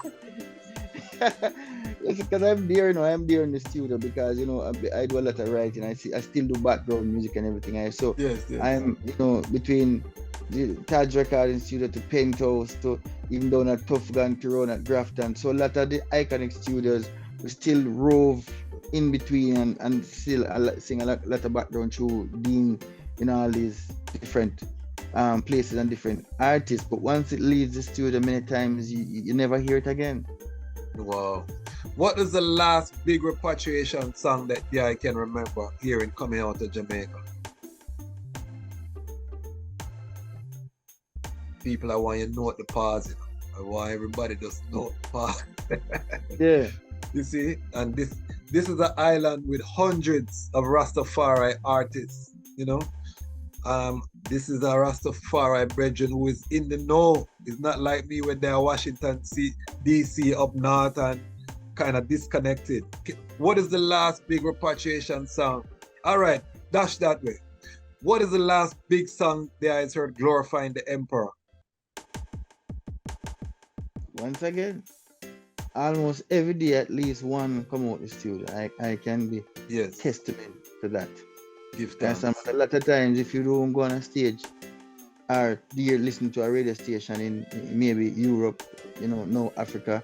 It's because I'm there, you know, I'm there in the studio, because, you know, I do a lot of writing. I still do background music and everything. Yes. I'm, you know, between the Taj Recording Studio to Penthouse to even down at Tough Gun to run at Grafton. So a lot of the iconic studios, we still rove in between and still sing a lot of background through being in all these different places and different artists. But once it leaves the studio, many times you never hear it again. Wow. What is the last big repatriation song that I can remember hearing coming out of Jamaica? People, I want you to note the pause. You know? I want everybody just note the pause. Yeah. You see? And this is an island with hundreds of Rastafari artists, you know? This is a Rastafari brethren who is in the know. It's not like me when they're Washington DC up north and kind of disconnected. What is the last big repatriation song? All right, dash that way. What is the last big song there is heard glorifying the emperor? Once again, almost every day at least one come out the studio. I can be testament to that. Give thanks. A lot of times if you don't go on a stage or you're listening to a radio station in maybe Europe, you know, no Africa,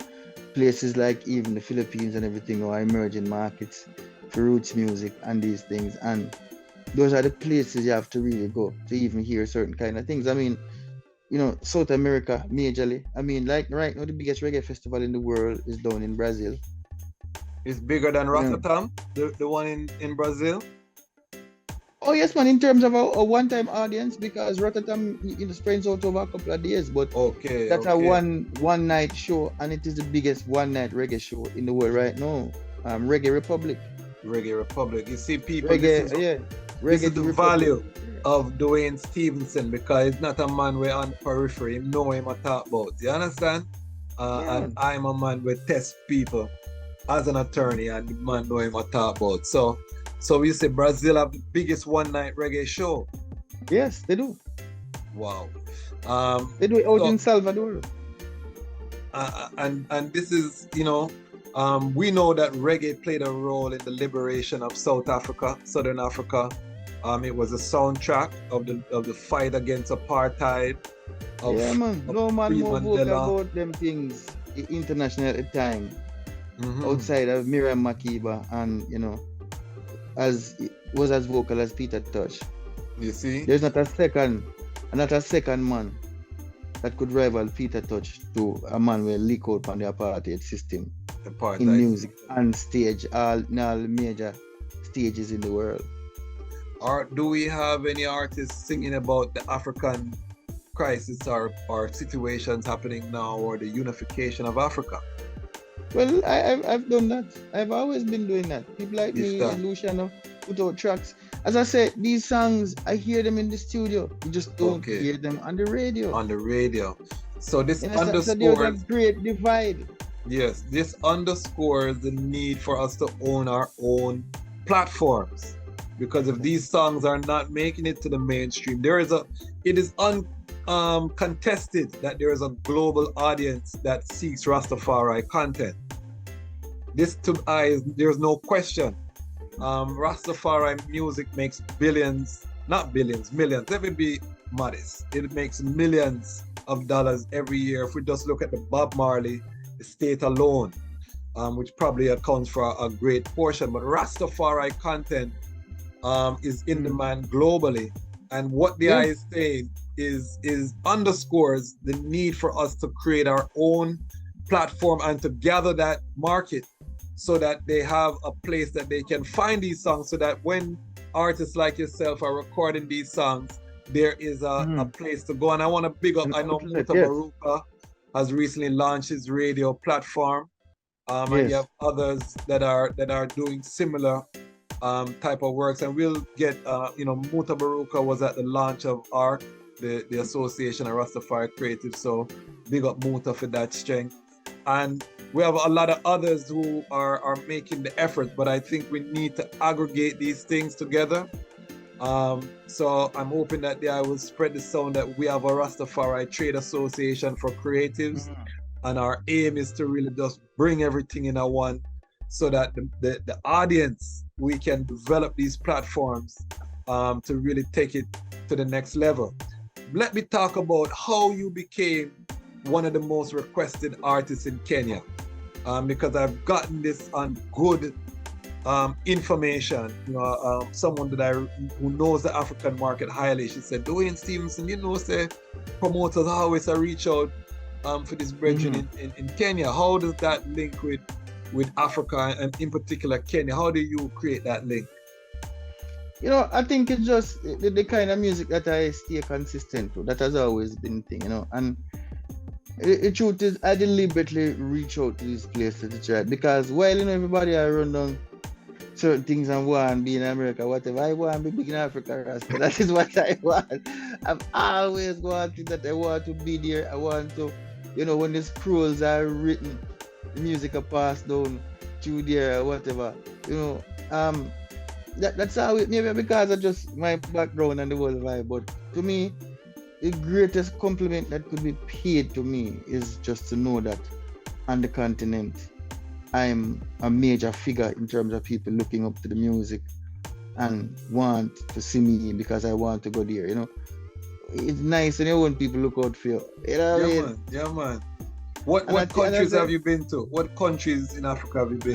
places like even the Philippines and everything are emerging markets for roots music and these things, and those are the places you have to really go to even hear certain kind of things. I mean, you know, South America majorly. I mean, like right now the biggest reggae festival in the world is down in Brazil. It's bigger than Rotterdam, the one in Brazil. Oh yes, man. In terms of a one-time audience, because Rotterdam spreads out over a couple of days, but that's a one night show, and it is the biggest one-night reggae show in the world right now. Reggae Republic. Reggae Republic. You see, people. Reggae, this is the value of Duane Stephenson, because he's not a man we're on the periphery. You know him I talk about. You understand? And I'm a man who test people as an attorney, and the man know him I talk about. So we say Brazil have the biggest one-night reggae show. Yes, they do. Wow. They do it out in Salvador. And this is, you know, we know that reggae played a role in the liberation of South Africa, Southern Africa. It was a soundtrack of the fight against apartheid. No man more vocal about them things international at the time. Outside of Miriam Makeba, and you know, as vocal as Peter Tosh. You see? There's not a second man that could rival Peter Tosh to a man who leak out on the apartheid system in music and stage, all major stages in the world. Or do we have any artists singing about the African crisis or situations happening now, or the unification of Africa? Well, I've done that. I've always been doing that. People like me and Luciano put out tracks. As I said, these songs, I hear them in the studio. You just don't hear them on the radio. On the radio. So this underscores... So there's a great divide. Yes, this underscores the need for us to own our own platforms. Because if these songs are not making it to the mainstream, it is uncontested that there is a global audience that seeks Rastafari content. This to eyes, there's no question. Rastafari music makes billions, not billions, millions. Let me be modest. It makes millions of dollars every year. If we just look at the Bob Marley estate alone, which probably accounts for a great portion. But Rastafari content is in demand globally, and what the eye is saying is underscores the need for us to create our own platform and to gather that market so that they have a place that they can find these songs, so that when artists like yourself are recording these songs, there is a place to go. And I want to big up, I know Muta Baruka has recently launched his radio platform, and you have others that are doing similar type of works, and we'll get Muta Baruka was at the launch of ARC, the Association of Rastafari Creatives, so big up Muta for that strength. And we have a lot of others who are making the effort, but I think we need to aggregate these things together. So I'm hoping that I will spread the sound that we have a Rastafari Trade Association for creatives, and our aim is to really just bring everything in a one, so that the audience, we can develop these platforms to really take it to the next level. Let me talk about how you became one of the most requested artists in Kenya, because I've gotten this on good information. Someone that who knows the African market highly, she said, Duane Stephenson, say promoters always reach out for this brethren in Kenya. How does that link with Africa and in particular Kenya? How do you create that link? I think it's just the kind of music that I stay consistent to. That has always been the thing, and the truth is, I deliberately reach out to this place to try, because while everybody I run down certain things and want to be in America, whatever, I want to be big in Africa, Rasta. That is what I want. I've always wanted that. I want to be there. I want to, when the scrolls are written, the music are passed down through there, whatever, that's how it, maybe because of just my background and the whole vibe, but to me, the greatest compliment that could be paid to me is just to know that on the continent, I'm a major figure in terms of people looking up to the music and want to see me because I want to go there, It's nice when people look out for you. Yeah, man. What countries have you been to? What countries in Africa have you been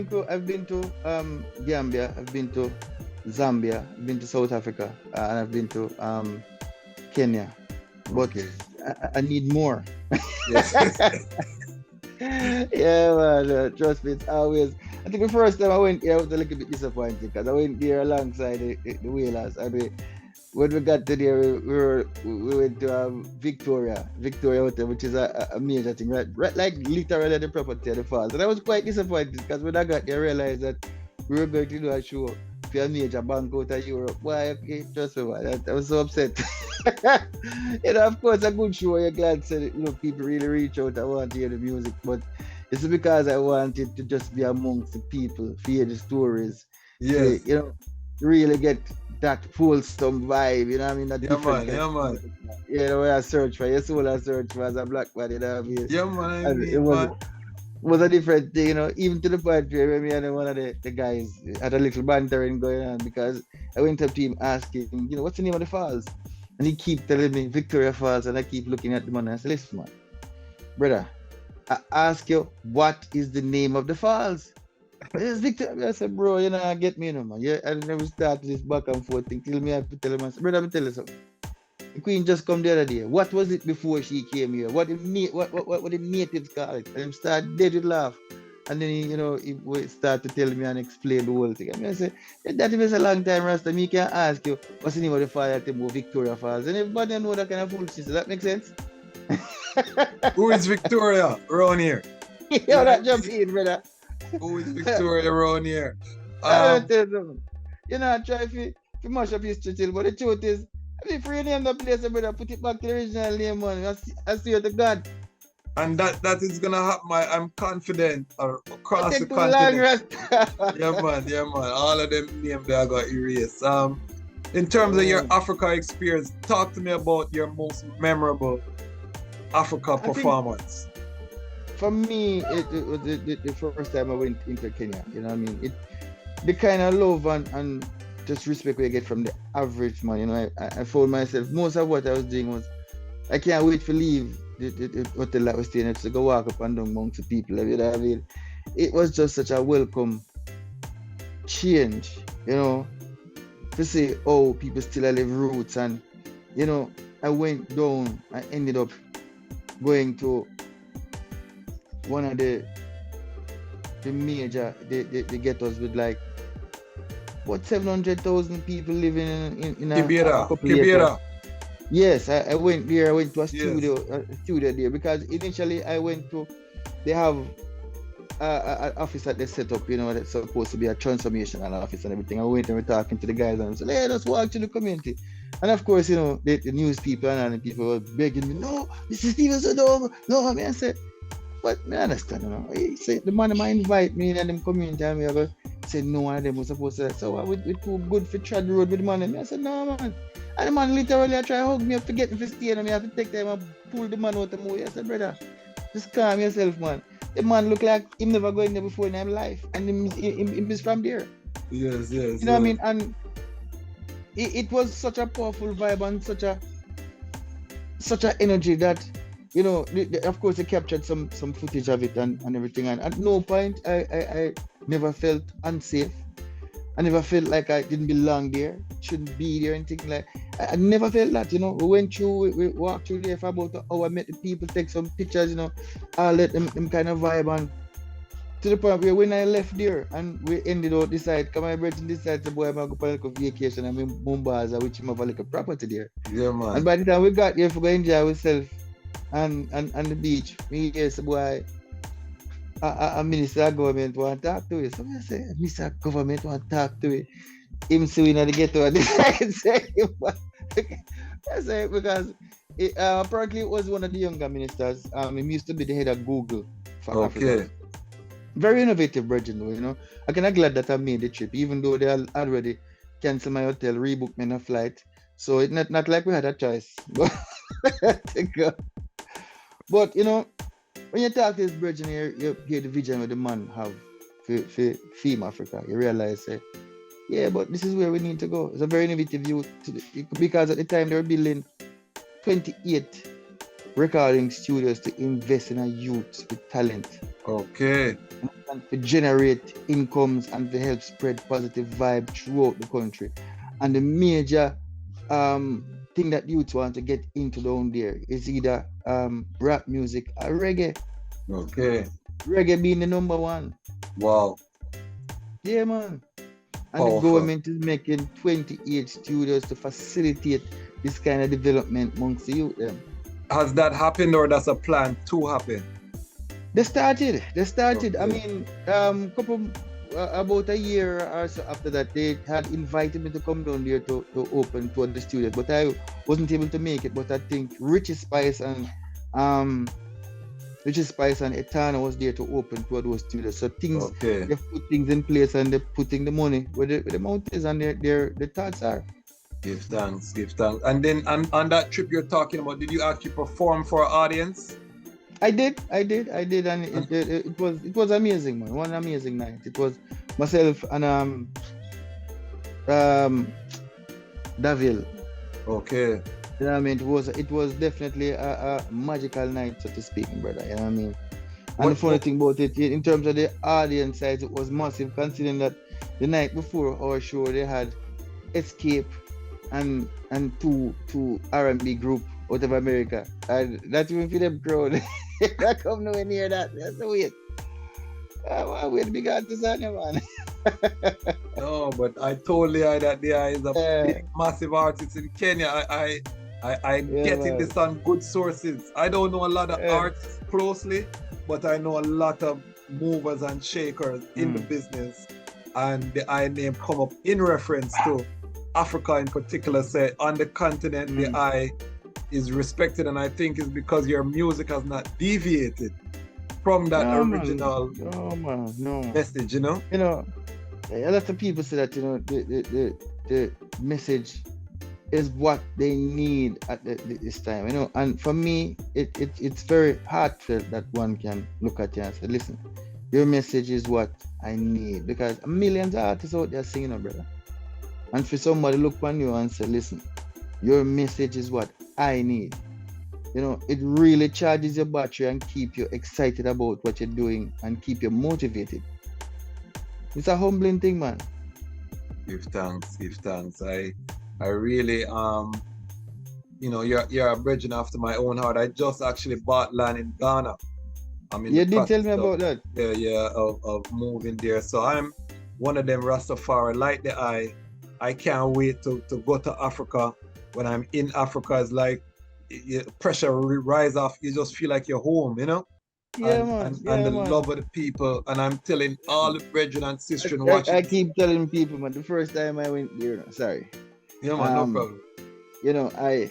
to? I've been to Gambia, I've been to Zambia, I've been to South Africa, and I've been to Kenya. But okay. I need more. Yes. Yeah, man. Trust me, it's always. I think the first time I went here, I was a little bit disappointed because I went there alongside the Whalers, and when we got to there, we went to Victoria Hotel, which is a major thing, right? Like literally the property of the falls. And I was quite disappointed because when I got there, I realized that we were going to do a show for a major bank out of Europe. Why? Okay, trust me, man. I was so upset. Of course, a good show. You're glad that people really reach out and want to hear the music, but it's because I wanted to just be amongst the people, hear the stories. Yes. Really get that wholesome vibe, I mean? That man. Where I search for, your soul I search for as a black man, I mean? Yeah, man. And it was a different thing, even to the point where me and one of the guys had a little bantering going on because I went up to him asking, what's the name of the falls? And he keep telling me Victoria Falls, and I keep looking at the man and I say, listen, man, brother, I ask you, what is the name of the falls? It's Victoria. I said, bro, get me, man. Yeah, I never started this back and forth thing till me I have to tell him, brother, let me tell you something. The Queen just come the other day. What was it before she came here? What the natives call it? And he started dead with laugh. And then he would start to tell me and explain the whole thing. I say, that is a long time, Rasta. Me can ask you, what's the name of the fall at Victoria Falls? And everybody know that kind of foolishness. Does that make sense? Who is Victoria around here? That jump in, brother. Who is Victoria around here? I try to mash up history till, but the truth is, if you name the place, brother, put it back to the original name, man. I swear to God. And that is gonna happen. I'm confident across the continent. Yeah, man. All of them names they are gonna erase. In terms of your Africa experience, talk to me about your most memorable Africa performance. For me, it was the first time I went into Kenya. The kind of love and just respect we get from the average man. I found myself, most of what I was doing was, I can't wait to leave the hotel that was staying at to go walk up and down amongst the people. It was just such a welcome change, to see, people still live roots. And, I went down, I ended up going to one of the major the ghettos with like 700,000 people living in a Kibera. Yes, I went there. I went to a studio there because initially they have an office that they set up, that's supposed to be a transformational office and everything. I went and we're talking to the guys and I said, hey, let's walk to the community. And of course, the news people and the people were begging me, no, Mr. Stephenson, no. I said, but I understand, He said, the man might invite me in them community and we ever said no one of them was supposed to. So we too good for trod the road with the man. And I said, no, man. And the man literally try to hug me up to get me to stay and I have to take time and pull the man out of the movie. I said, brother, just calm yourself, man. The man look like him never going there before in his life. And him is from there. Yes. You know what I mean? And it was such a powerful vibe and such an energy that, of course they captured some footage of it and everything. And at no point I never felt unsafe. I never felt like I didn't belong there, shouldn't be there, and things like. I never felt that, you know. We went through, we walked through there for about an hour, met the people, take some pictures, you know, I let them kind of vibe, and to the point where when I left there and we ended out decide, come my brother decide to boy I'm going to go on a vacation and in Mombasa, which him have a little property there. Yeah, man. And by the time we got there, we go enjoy ourselves and the beach, me yes boy. A minister of government want to talk to you. So I say, Mr. Government want to talk to you. Him suing at the ghetto and decide say I say because apparently it was one of the younger ministers. He used to be the head of Google for Africa. Very innovative virgin though, you know. I kind of glad that I made the trip, even though they already canceled my hotel, rebooked me a flight. So it's not like we had a choice. But you know, when you talk to this virgin, you get the vision with the man have for Fame Africa. You realize, yeah, but this is where we need to go. It's a very innovative view because at the time they were building 28 recording studios to invest in a youth with talent. Okay. And to generate incomes and to help spread positive vibe throughout the country. And the major thing that youth want to get into down there is either rap music or reggae. Okay. Reggae being the number one. Wow. Yeah, man. And Powerful. the government is making 28 studios to facilitate this kind of development amongst the youth. Has that happened or that's a plan to happen? They started. Okay. I mean, about a year or so after that, they had invited me to come down there to open to the studios, but I wasn't able to make it. But I think Richie Spice and Etana was there to open to those studios. So things they put things in place and they're putting the money where the mouth is and their thoughts are. Give thanks. And then on that trip you're talking about, did you actually perform for an audience? I did, and it was amazing, man. One amazing night. It was myself and Davil. Okay. You know what I mean? It was definitely a magical night, so to speak, brother. You know what I mean? And the funny thing about it, in terms of the audience size, it was massive, considering that the night before our show they had Escape and two R&B group out of America, and not even for them crowd. I come nowhere near that. That's the way. We're the big artists on you, man. No, but I totally heard that there is a big, massive artist in Kenya. I'm getting this on good sources. I don't know a lot of artists closely, but I know a lot of movers and shakers in the business, and the I name come up in reference to Africa in particular. Say on the continent, the I is respected, and I think it's because your music has not deviated from that original message, you know? You know, a lot of people say that, you know, the message is what they need at this time, you know. And for me, it's very heartfelt that one can look at you and say, listen, your message is what I need, because millions of artists out there singing, brother. And for somebody look on you and say, listen, your message is what I need. You know, it really charges your battery and keep you excited about what you're doing and keep you motivated. It's a humbling thing, man. Give thanks. I really you know, you're a bridging after my own heart. I just actually bought land in Ghana. You did tell me about that. Yeah, of moving there. So I'm one of them Rastafari, like the I can't wait to go to Africa. When I'm in Africa, it's like pressure rise off. You just feel like you're home, you know? And the love of the people. And I'm telling all the brethren and sisters watching. I keep telling people, man, the first time I went there, sorry. Yeah, man, no problem. You know, I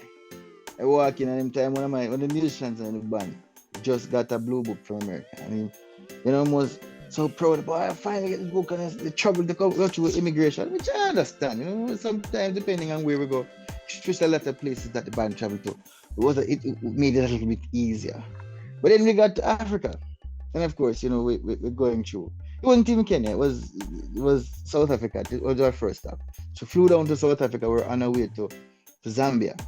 walk in and time one of the musicians in the band just got a blue book from America. I mean, you know, I was so proud, boy, I finally get this book, and it's the trouble to go through immigration, which I understand. You know, sometimes depending on where we go, especially a lot of places that the band travel to, it made it a little bit easier. But then we got to Africa, and of course, you know, we're going through. It wasn't even Kenya. It was South Africa. It was our first stop. So flew down to South Africa. We're on our way to Zambia.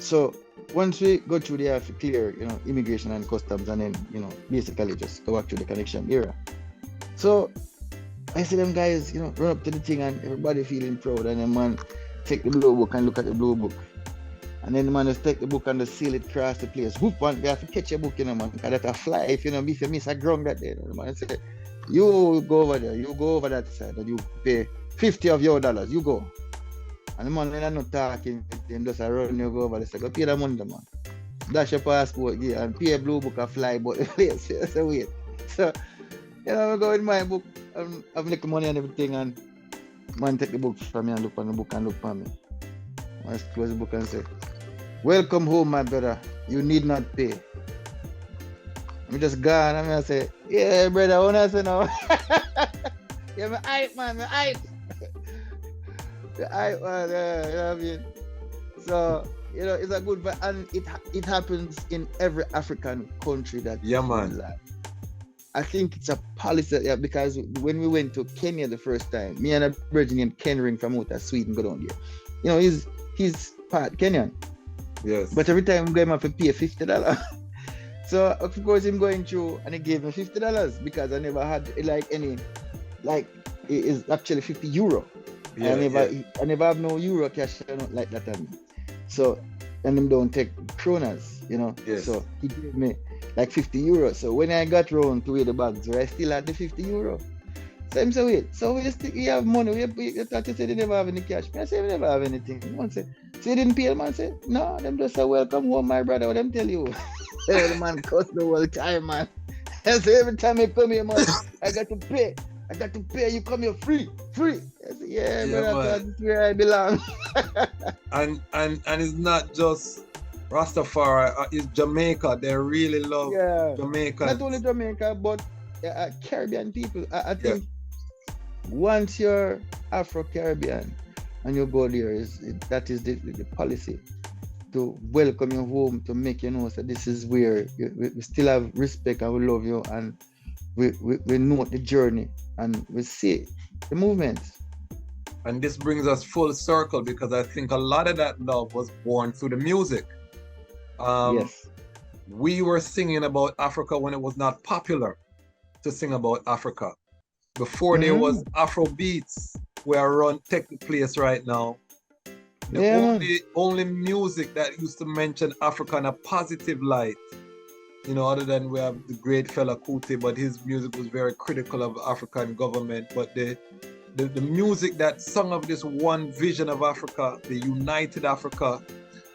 So once we go through there, to clear, you know, immigration and customs, and then, you know, basically just go back to the connection area. So I see them guys, run up to the thing and everybody feeling proud, and the man take the blue book and look at the blue book. And then the man just take the book and just seal it across the place. Whoop, one, they have to catch a book, man, because that's a fly. If you miss a ground that day, the man say, you go over there, you go over that side, and you pay 50 of your dollars, you go. And the man, when I'm not talking, them just run, you go over there, say, go pay the money, man. Dash your passport, yeah, and pay a blue book and fly, but the place, so wait. So, I go with my book, I've make money and everything, and man take the book from me and look on the book and look for me. I close the book and say, welcome home, my brother. You need not pay. I'm just gone. I say, yeah, brother, I wanna say now. Yeah, my hype, man, my hype. The hype, man, you know what I mean? So, it's a good, and it happens in every African country that. Yeah, man. Like. I think it's a policy, yeah, because when we went to Kenya the first time, me and a brother named Ken Ring from out of Sweden go down there. He's part Kenyan. Yes. But every time we go, him have to pay $50. So of course him going through, and he gave me $50 because I never had it is actually €50. Yeah, I never have no euro cash like that on me. So, and him don't take kronas, Yes. So he gave me like €50. So when I got round to weigh the bags, I still had the €50. So him say, wait, so we have money, you thought you said you never have any cash. I say we never have anything. One say, so you didn't pay? Man say, no, them just say, welcome home, my brother, what them tell you? The man cost the whole time, man. I say, every time I come here, man, I got to pay, you come here free. I say, yeah brother, that's where I belong. and it's not just Rastafari, it's Jamaica. They really love Jamaica. Not only Jamaica, but Caribbean people. I think once you're Afro-Caribbean and you go there, that is the policy to welcome you home, to make you know that this is where we still have respect and we love you, and we know the journey and we see the movement. And this brings us full circle, because I think a lot of that love was born through the music. Yes. We were singing about Africa when it was not popular to sing about Africa. Before there was Afro beats where take the place right now. The only music that used to mention Africa in a positive light, other than we have the great fella Kuti, but his music was very critical of African government. But the music that sung of this one vision of Africa, the united Africa,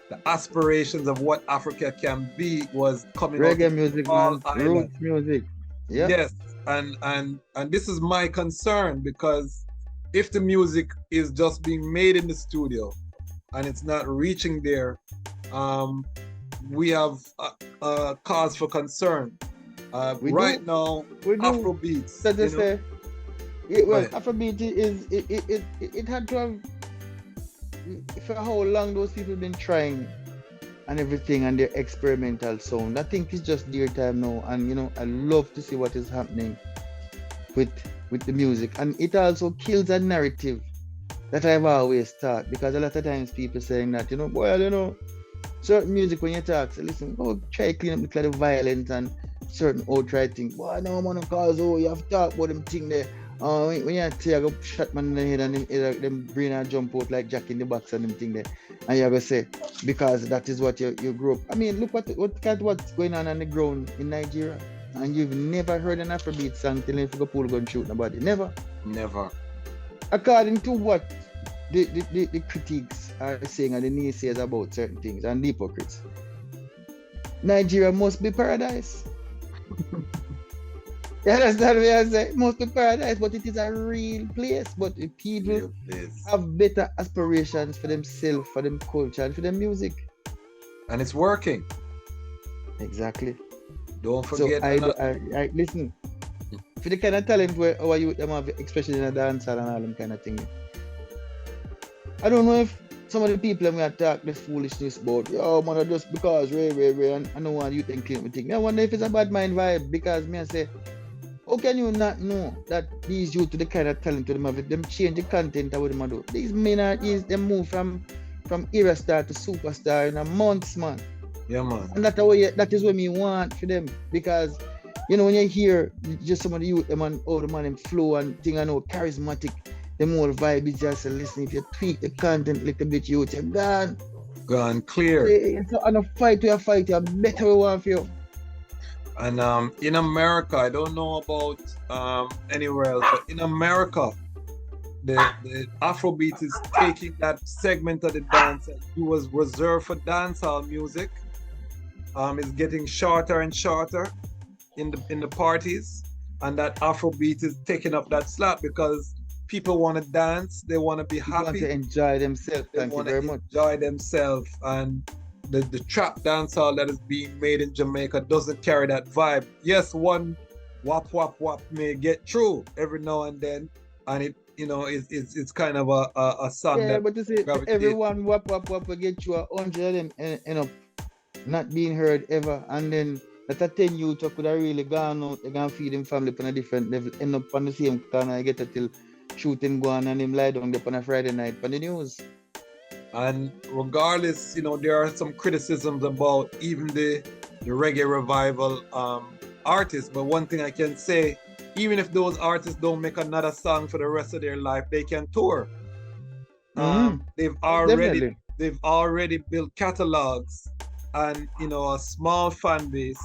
the aspirations of what Africa can be, was coming Reggae out music, all man. Roots music. Yeah. Yes, and this is my concern, because if the music is just being made in the studio and it's not reaching there, we have a cause for concern. Right now, Afrobeats. Afrobeat it had to have, for how long those people been trying and everything, and their experimental sound. I think it's just their time now, and I love to see what is happening with the music, and it also kills a narrative that I've always thought, because a lot of times people saying that, certain music, when you talk, say, listen, try to clean up the violence and certain outright things. Boy, no man, cause you have to talk about them thing there. When you say I go shot man in the head and them brain and jump out like Jack in the Box and them thing there, and you go say, because that is what you grew up. I mean, look what's going on the ground in Nigeria, and you've never heard an Afrobeat song till you go pull gun shoot nobody. Never. According to what the critics are saying and the naysayers about certain things and the hypocrites, Nigeria must be paradise. You understand what I say? It must be paradise, but it is a real place. But the people have better aspirations for themselves, for them culture, and for their music. And it's working. Exactly. Don't forget. So I listen. For the kind of talent where our youth them have, especially in the dance and all them kind of thing. I don't know if some of the people we attack this foolishness about, man, just because Ray, and I don't want you to claim the thing. I wonder if it's a bad mind vibe, because me I say, how can you not know that these youth to the kind of talent to them have, them change the content of what them do? These men are them move from era star to superstar in a month, man. Yeah, man. And that is what me want for them, because You know, when you hear just some of the youth, them and all the man, them flow and thing, I know, charismatic, them whole vibe is just listen. If you tweak the content a little bit, you're gone. Gone clear. It's on a fight, we are fight, you better we want for you. And in America, I don't know about anywhere else, but in America, the Afrobeat is taking that segment of the dance that was reserved for dancehall music. Is getting shorter and shorter in the parties, and that Afrobeat is taking up that slot because people want to dance, they want to be happy, want to enjoy themselves. They Thank you want very to much. enjoy themselves, and the trap dancehall that is being made in Jamaica doesn't carry that vibe. Yes, one wap wap wap may get through every now and then, and it it's kind of a song Yeah, that but you see, everyone wap will get you 100 and end up not being heard ever, and then that a 10 youth could have really gone out, they gonna feed him family on a different level, end up on the same corner, I get it till shooting go on and him lie down there on a Friday night on the news. And regardless, there are some criticisms about even the reggae revival artists, but one thing I can say, even if those artists don't make another song for the rest of their life, they can tour. They've already built catalogs and a small fan base,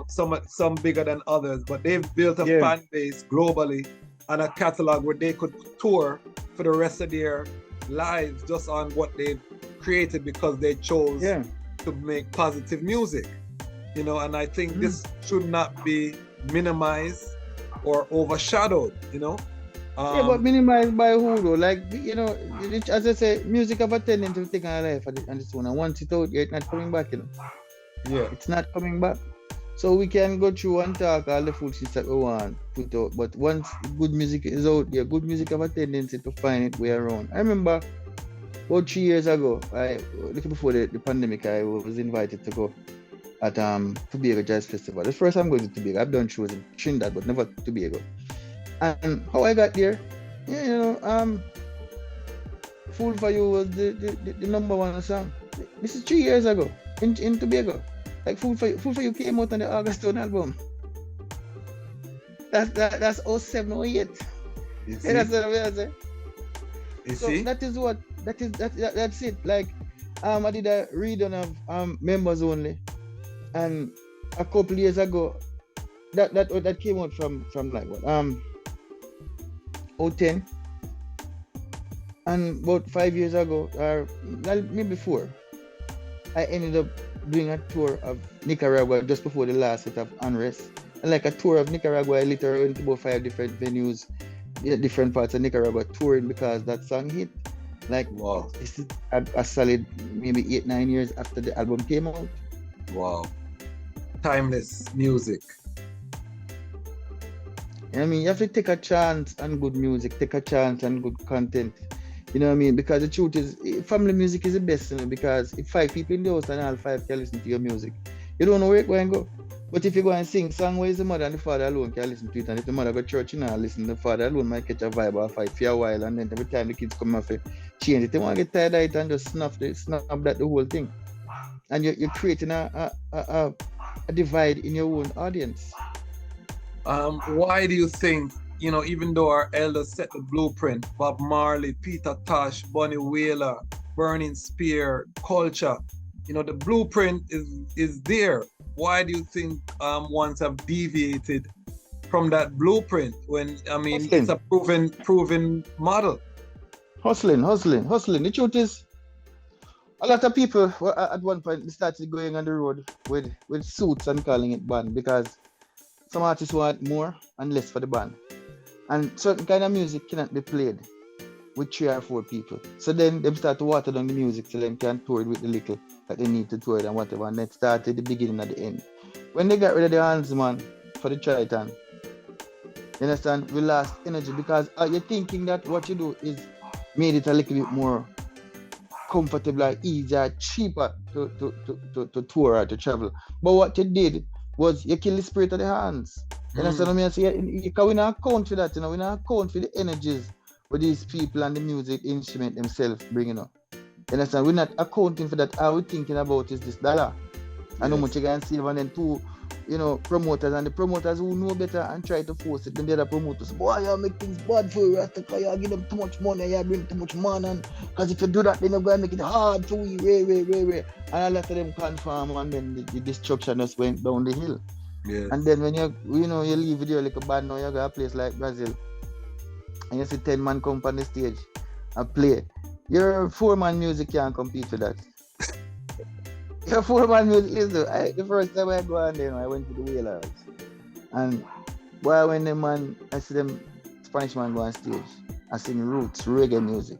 some bigger than others, but they've built a fan base globally and a catalog where they could tour for the rest of their lives just on what they've created because they chose to make positive music, and I think this should not be minimized or overshadowed, but minimized by who though? Like, as I say, music have a tendency to take on a life on this one, and once it's out, it's not coming back, Yeah. It's not coming back. So we can go through and talk all the full shit that we want put out, but once good music is out, good music have a tendency to find its way around. I remember about 3 years ago, little before the pandemic, I was invited to go at Tobago Jazz Festival. The first time going to Tobago, I've done shows in Trinidad, but never Tobago. And how I got there, Fool for You was the number one song. This is 3 years ago in Tobago. Like Fool for You came out on the August album. That's 07, 08. That's what I'm saying. So that's it. Like I did a read-on of members only, and a couple years ago, that came out from like what 010, and about 5 years ago, or maybe 4, I ended up doing a tour of Nicaragua just before the last set of unrest. And like a tour of Nicaragua, I literally went to about 5 different venues, different parts of Nicaragua touring because that song hit. Like, wow, this is a solid maybe 8-9 years after the album came out. Wow, timeless music. I mean, you have to take a chance on good music, take a chance on good content. You know what I mean? Because the truth is, family music is the best, because if 5 people in the house and all 5 can listen to your music, you don't know where it go and go. But if you go and sing song where the mother and the father alone can listen to it, and if the mother go to church, listen, the father alone might catch a vibe or fight for a while, and then every time the kids come off, change it. They want to get tired of it and just snap that the whole thing. And you're creating a divide in your own audience. Why do you think, even though our elders set the blueprint, Bob Marley, Peter Tosh, Bunny Wailer, Burning Spear, Culture, the blueprint is there. Why do you think ones have deviated from that blueprint when, it's a proven model? Hustling. The truth is, a lot of people at one point started going on the road with suits and calling it band because some artists want more and less for the band. And certain kind of music cannot be played with 3 or 4 people. So then they start to water down the music so they can tour it with the little that they need to tour it and whatever. And then start at the beginning and the end. When they got rid of the Handsman for the Triton, you understand, we lost energy because you're thinking that what you do is made it a little bit more comfortable, easier, cheaper to tour or to travel. But what you did was you kill the spirit of the hands. You understand what I mean? So we not account for that, we not account for the energies with these people and the music instrument themselves bringing up. You understand? We're not accounting for that. All we're thinking about is this dollar. And how much you can save, and then 2, promoters, and the promoters who know better and try to force it, then the other promoters, boy, you make things bad for you, Rastafari, you give them too much money, you bring too much money, and because if you do that, then you're going to make it hard for you, way. And a lot of them confirm, and then the destruction just went down the hill. Yes. And then when you leave with your little band, now you go a place like Brazil, and you see 10 man come on the stage and play. Your 4-man music can't compete with that. Your 4-man music, listen, the first time I go on there, I went to the Whalers. And boy, when the man, I see them Spanish man go on stage, I sing roots, reggae music.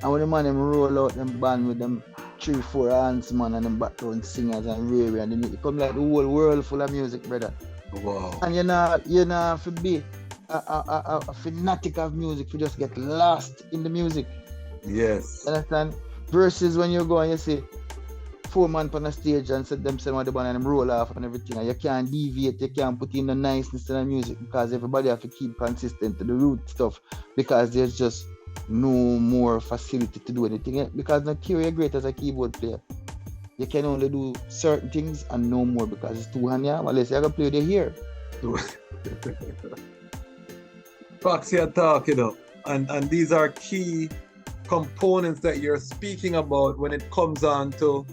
And when the man them roll out them band with them 3-4 hands man and them background singers and rare, and it come like the whole world full of music, brother. Wow. And you're not to be a fanatic of music, you just get lost in the music. Yes. You understand? Versus when you go and you see 4 man on the stage and set them on the band and them roll off and everything, and you can't deviate, you can't put in the niceness in the music because everybody have to keep consistent to the root stuff because there's just no more facility to do anything. Because now you're great as a keyboard player. You can only do certain things and no more because it's too handy. Unless you're going to play the ear. Foxy are talking up. And these are key components that you're speaking about when it comes on to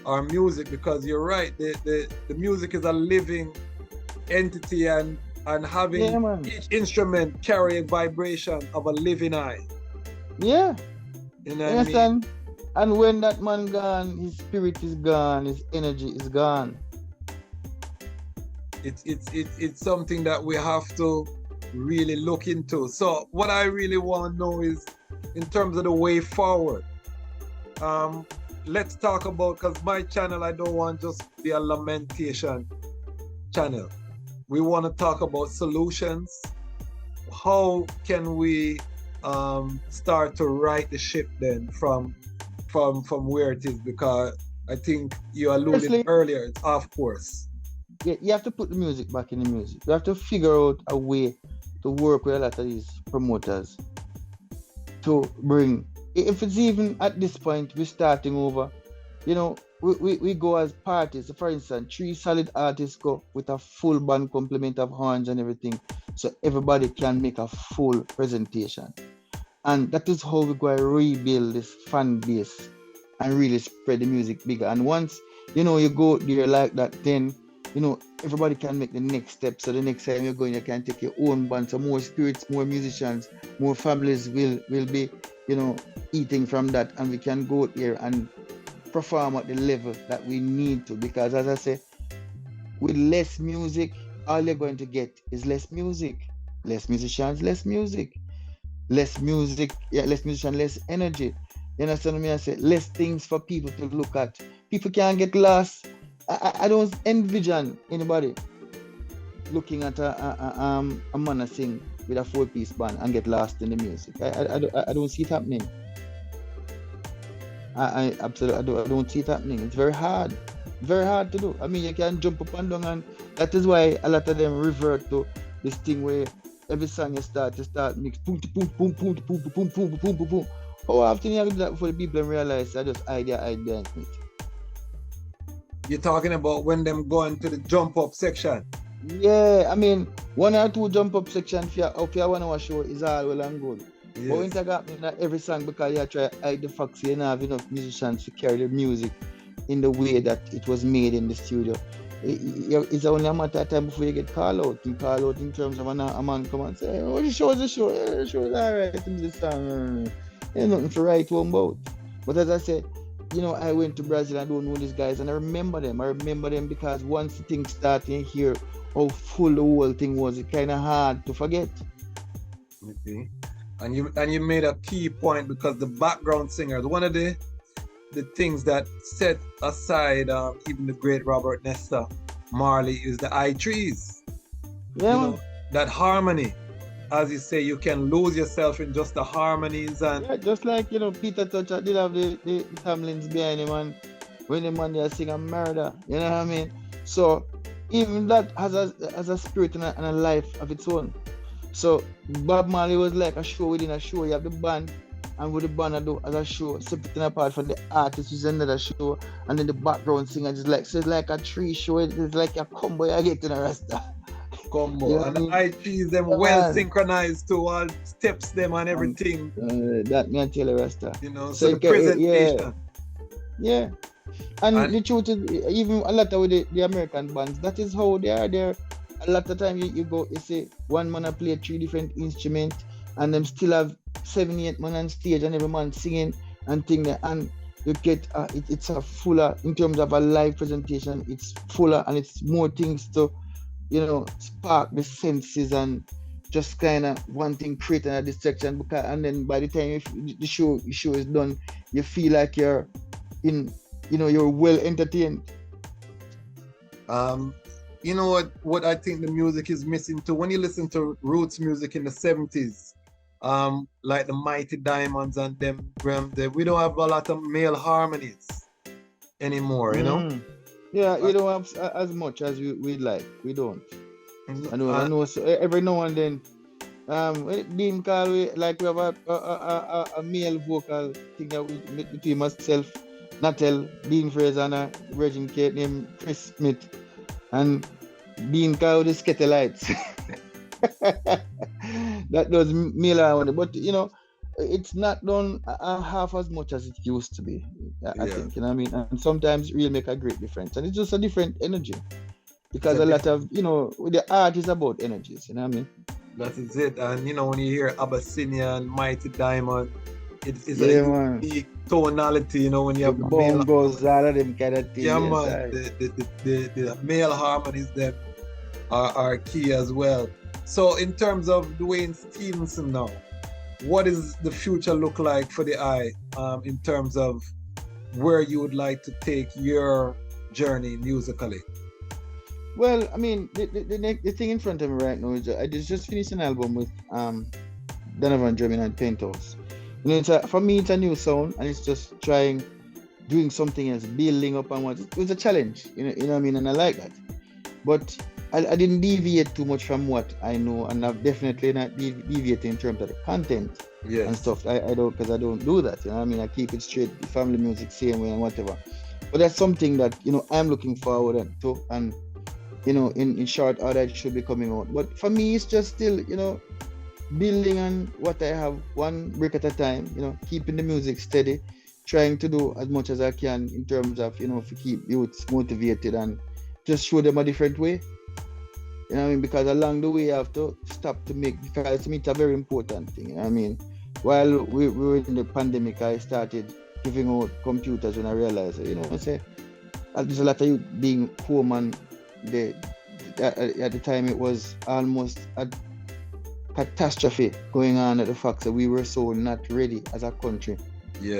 our music, because you're right, the music is a living entity and having each instrument carry a vibration of a living eye. Yeah. You know what I mean? And when that man gone, his spirit is gone, his energy is gone. It's something that we have to really look into. So what I really want to know is, in terms of the way forward, let's talk about, because my channel, I don't want just be a lamentation channel. We want to talk about solutions. How can we start to right the ship then from where it is? Because I think you alluded earlier, it's off course. Yeah, you have to put the music back in the music. You have to figure out a way to work with a lot of these promoters to bring, if it's even at this point, we're starting over, we go as parties. For instance, 3 solid artists go with a full band complement of horns and everything, so everybody can make a full presentation. And that is how we're going to rebuild this fan base and really spread the music bigger. And once, you go there like that, then, everybody can make the next step. So the next time you're going, you can take your own band. So more spirits, more musicians, more families will be, eating from that. And we can go there and perform at the level that we need to. Because as I say, with less music, all you're going to get is less music. Less musicians, less music. Less music, less musician, less energy. You understand what I mean? I say less things for people to look at. People can't get lost. I don't envision anybody looking at a man sing with a 4-piece band and get lost in the music. I don't see it happening. I absolutely I don't see it happening. It's very hard to do. I mean, you can jump up and down, and that is why a lot of them revert to this thing where every song you start mix boom boom boom boom boom boom boom boom boom boom. How often you have to do that before the people realize I just idea in it? You're talking about when them go into the jump up section? Yeah, I mean 1 or 2 jump up section if you 1 hour show is all well and good. Yes. But when it happens in every song, because you try to hide the fact you don't have enough musicians to carry the music in the way that it was made in the studio. It's only a matter of time before you get called out. You call out in terms of a man come and say, oh, the show is the show is alright in this song. There's nothing to write home about. But as I said, I went to Brazil, I don't know these guys, and I remember them because once the thing started, you hear how full the whole thing was. It's kind of hard to forget. Okay. And you made a key point, because the background singers, one of the things that set aside even the great Robert Nesta Marley is the high trees. Yeah. That harmony. As you say, you can lose yourself in just the harmonies. And yeah, just like, Peter Toucher did have the Tamlins behind him, and when the man there sing a murder, you know what I mean? So even that has a spirit and a life of its own. So Bob Marley was like a show within a show. You have the band, and what the band do as a show, separating apart from the artist is another show, and then the background singer is like, so it's like a tree show, it's like a combo you get in a Rasta. Combo. You know And what the I mean? IGs them Yeah, well man. synchronized to all steps them and everything. That me I tell you, Rasta. You know, So so the it can, presentation. yeah. And And the truth is, even a lot of the American bands, that is how they are there. A lot of time you go, you see one man play 3 different instruments, and them still have 7, 8 man on stage, and every man singing and thing there. And you get it's a fuller in terms of a live presentation. It's fuller and it's more things to, you know, spark the senses and just kind of wanting creating a distraction. Because and then by the time the show is done, you feel like you're in, you know, you're well entertained. you know what I think the music is missing too. When you listen to roots music in the 70s, like the Mighty Diamonds and them, we don't have a lot of male harmonies anymore, you know? Yeah, you don't have as much as we'd like. We don't. I know. So every now and then, Dean call we like we have a male vocal thing that we between myself, Natel, Dean Fraser, and a Virgin Kate named Chris Smith, and Dean call the Sketalites. That does male harmony, but you know, it's not done half as much as it used to be. I think, you know what I mean. And sometimes it really make a great difference, and it's just a different energy. Because a lot of, you know, the art is about energies, you know what I mean? That is it. And you know, when you hear Abyssinian, Mighty Diamond, it's Yeah, a man. unique tonality, you know, when you have Bone goes, all of them kind of things. yeah, yes, man, aye. the male harmonies them are key as well. So in terms of Duane Stephenson now, what does the future look like for the eye in terms of where you would like to take your journey musically? Well, I mean, the thing in front of me right now is I just finished an album with Donovan Drummond and Penthouse. You know, for me, it's a new sound, and it's just doing something else, building up on what it was a challenge. You know what I mean, and I like that. But I didn't deviate too much from what I know, and I've definitely not deviated in terms of the content and stuff. I don't, because I don't do that. You know what I mean? I keep it straight, family music, same way and whatever. But that's something that, you know, I'm looking forward to, and you know, in short order it should be coming out. But for me, it's just still, you know, building on what I have, one brick at a time, you know, keeping the music steady, trying to do as much as I can in terms of, you know, to keep youths motivated and just show them a different way. You know what I mean? Because along the way you have to stop to make, because to me it's a very important thing. You know what I mean? While we were in the pandemic, I started giving out computers when I realized, you know, I say there's a lot of youth being home, and at the time it was almost a catastrophe going on at the fact that we were so not ready as a country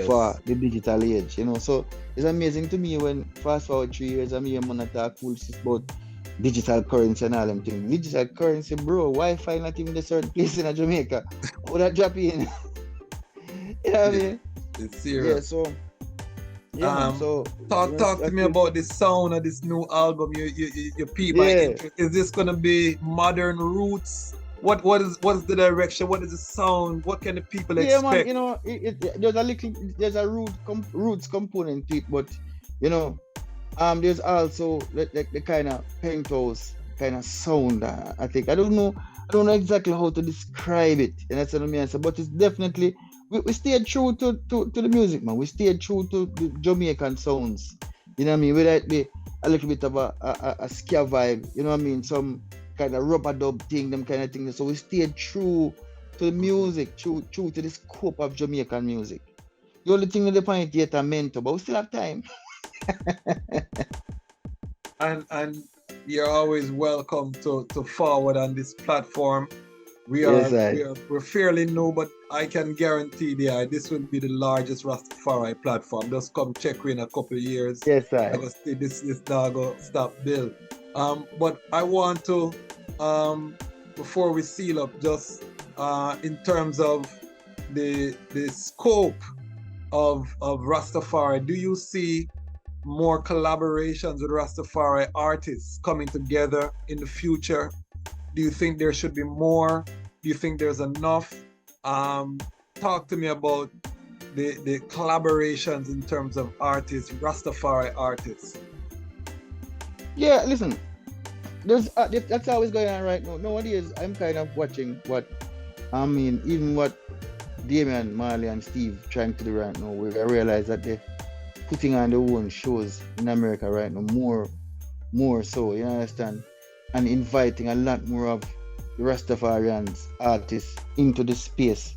for the digital age, you know. So it's amazing to me when fast forward 3 years I'm here and talk cool shit about digital currency and all them things. Digital currency, bro, Wi-Fi not even a certain place in Jamaica. Would that drop in? You know what I mean? It's serious. Yeah, so so talk to me about the sound of this new album. You people interest. Is this gonna be modern roots? What is the direction? What is the sound? What can the people expect? Man, you know, there's a roots component to it, but you know, there's also the kind of Penthouse kind of sound. I think I don't know exactly how to describe it, and that's what I mean. But it's definitely we stayed true to the music, man. We stayed true to the Jamaican sounds. You know what I mean? Whether it be a little bit of a ska vibe, you know what I mean? Some kind of rubber dub thing, them kind of things. So we stayed true to the music, true to the scope of Jamaican music. The only thing with the point yet are mental, but we still have time. and you're always welcome to forward on this platform. We're fairly new, but I can guarantee this will be the largest Rastafari platform. Just come check in a couple of years. Yes, sir. I go see this dog go stop build. But I want to before we seal up, just in terms of the scope of Rastafari, do you see more collaborations with Rastafari artists coming together in the future? Do you think there should be more? Do you think there's enough? Talk to me about the collaborations in terms of artists, Rastafari artists? Yeah, listen, there's that's always going on right now. Nowadays, I'm kind of watching what even what Damian, Marley, and Steve trying to do right now. Where I realize that they're putting on their own shows in America right now, more so, you understand, and inviting a lot more of the Rastafarians artists into the space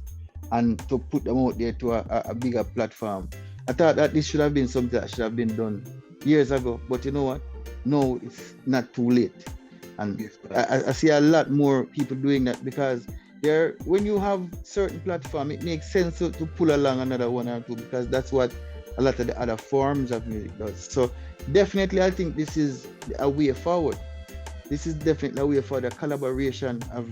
and to put them out there to a bigger platform. I thought that this should have been something that should have been done years ago, but you know what? No, it's not too late. And I see a lot more people doing that because when you have certain platform, it makes sense to pull along another one or two, because that's what a lot of the other forms of music does. So definitely, I think this is a way forward. This is definitely a way for the collaboration of,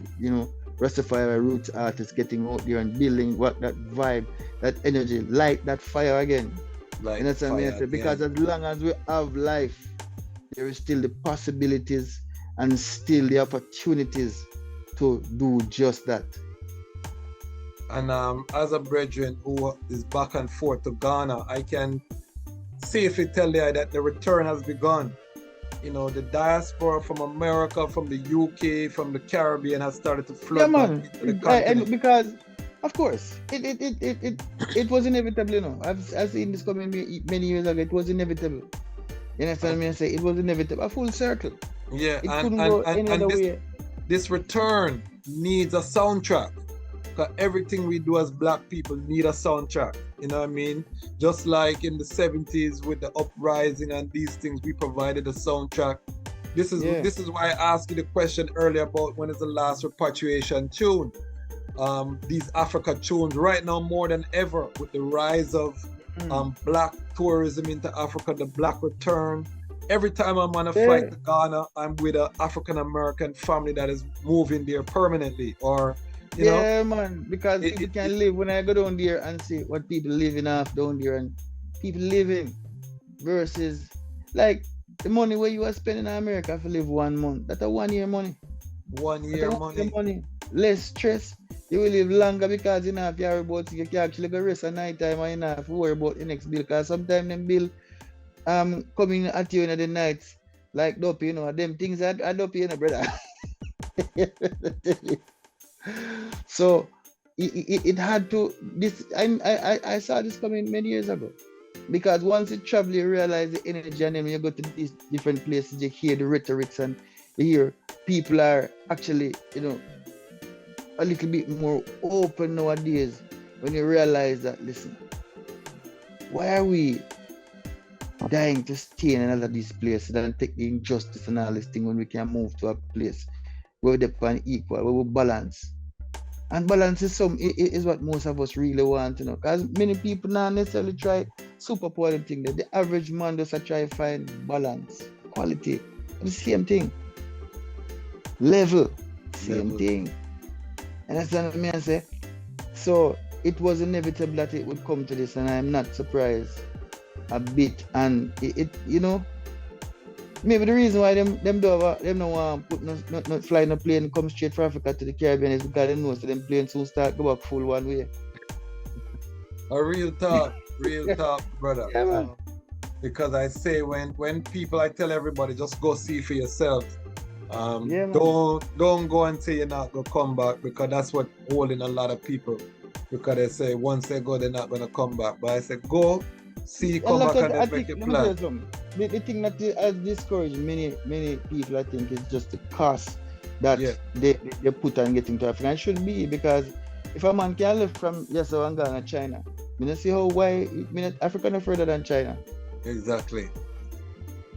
Rastafari roots artists getting out there and building that vibe, that energy, light that fire again. Like what I say? Because as long as we have life, there is still the possibilities and still the opportunities to do just that. And as a brethren who is back and forth to Ghana, I can safely tell you that the return has begun. The diaspora from America, from the UK, from the Caribbean has started to flood back into the continent. And because, of course, it was inevitable. I've seen this coming many years ago. It was inevitable. You understand me? I say it was inevitable. A full circle. Yeah, it couldn't go any other way. This return needs a soundtrack. Because everything we do as Black people need a soundtrack. You know what I mean? Just like in the 70s with the uprising and these things, we provided a soundtrack. This is why I asked you the question earlier about when is the last repatriation tune. These Africa tunes right now more than ever with the rise of Black tourism into Africa, the Black return. Every time I'm on a flight to Ghana, I'm with an African American family that is moving there permanently, or you know? Man, because people can live. When I go down there and see what people living off down there and people living versus like the money where you are spending in America for live 1 month. That's a 1 year money. 1 year money. Less stress. You will live longer because you know if you are about you can actually go rest at night time and you know have to worry about the next bill, because sometimes them bill coming at you in the night like dope, them things are dope, brother. So it had to this. I saw this coming many years ago, because once you travel, you realize the energy, and then when you go to these different places, you hear the rhetorics and you hear people are actually a little bit more open nowadays. When you realize that, listen, why are we dying to stay in another these places and take the injustice and all this thing when we can move to a place where they're equal, where we balance? And balance is what most of us really want, because many people not necessarily try superpower thing. The average man does try to find balance, quality, the same thing. Level, same thing. And that's what I mean, I say. So it was inevitable that it would come to this, and I'm not surprised a bit. And it maybe the reason why them don't want to put not fly no plane come straight from Africa to the Caribbean is because they know so them planes soon start go back full one way. A real talk, brother. Yeah, man. Because I say when people, I tell everybody just go see for yourself. Don't go and say you're not gonna come back, because that's what holding a lot of people. Because they say once they go they're not gonna come back. But I say go see, come back and then make a plan. The thing that has discouraged many people, I think, is just the cost that they put on getting to Africa. And it should be, because if a man can live from Yasau and Ghana, China, I don't see why Africa no further than China. Exactly.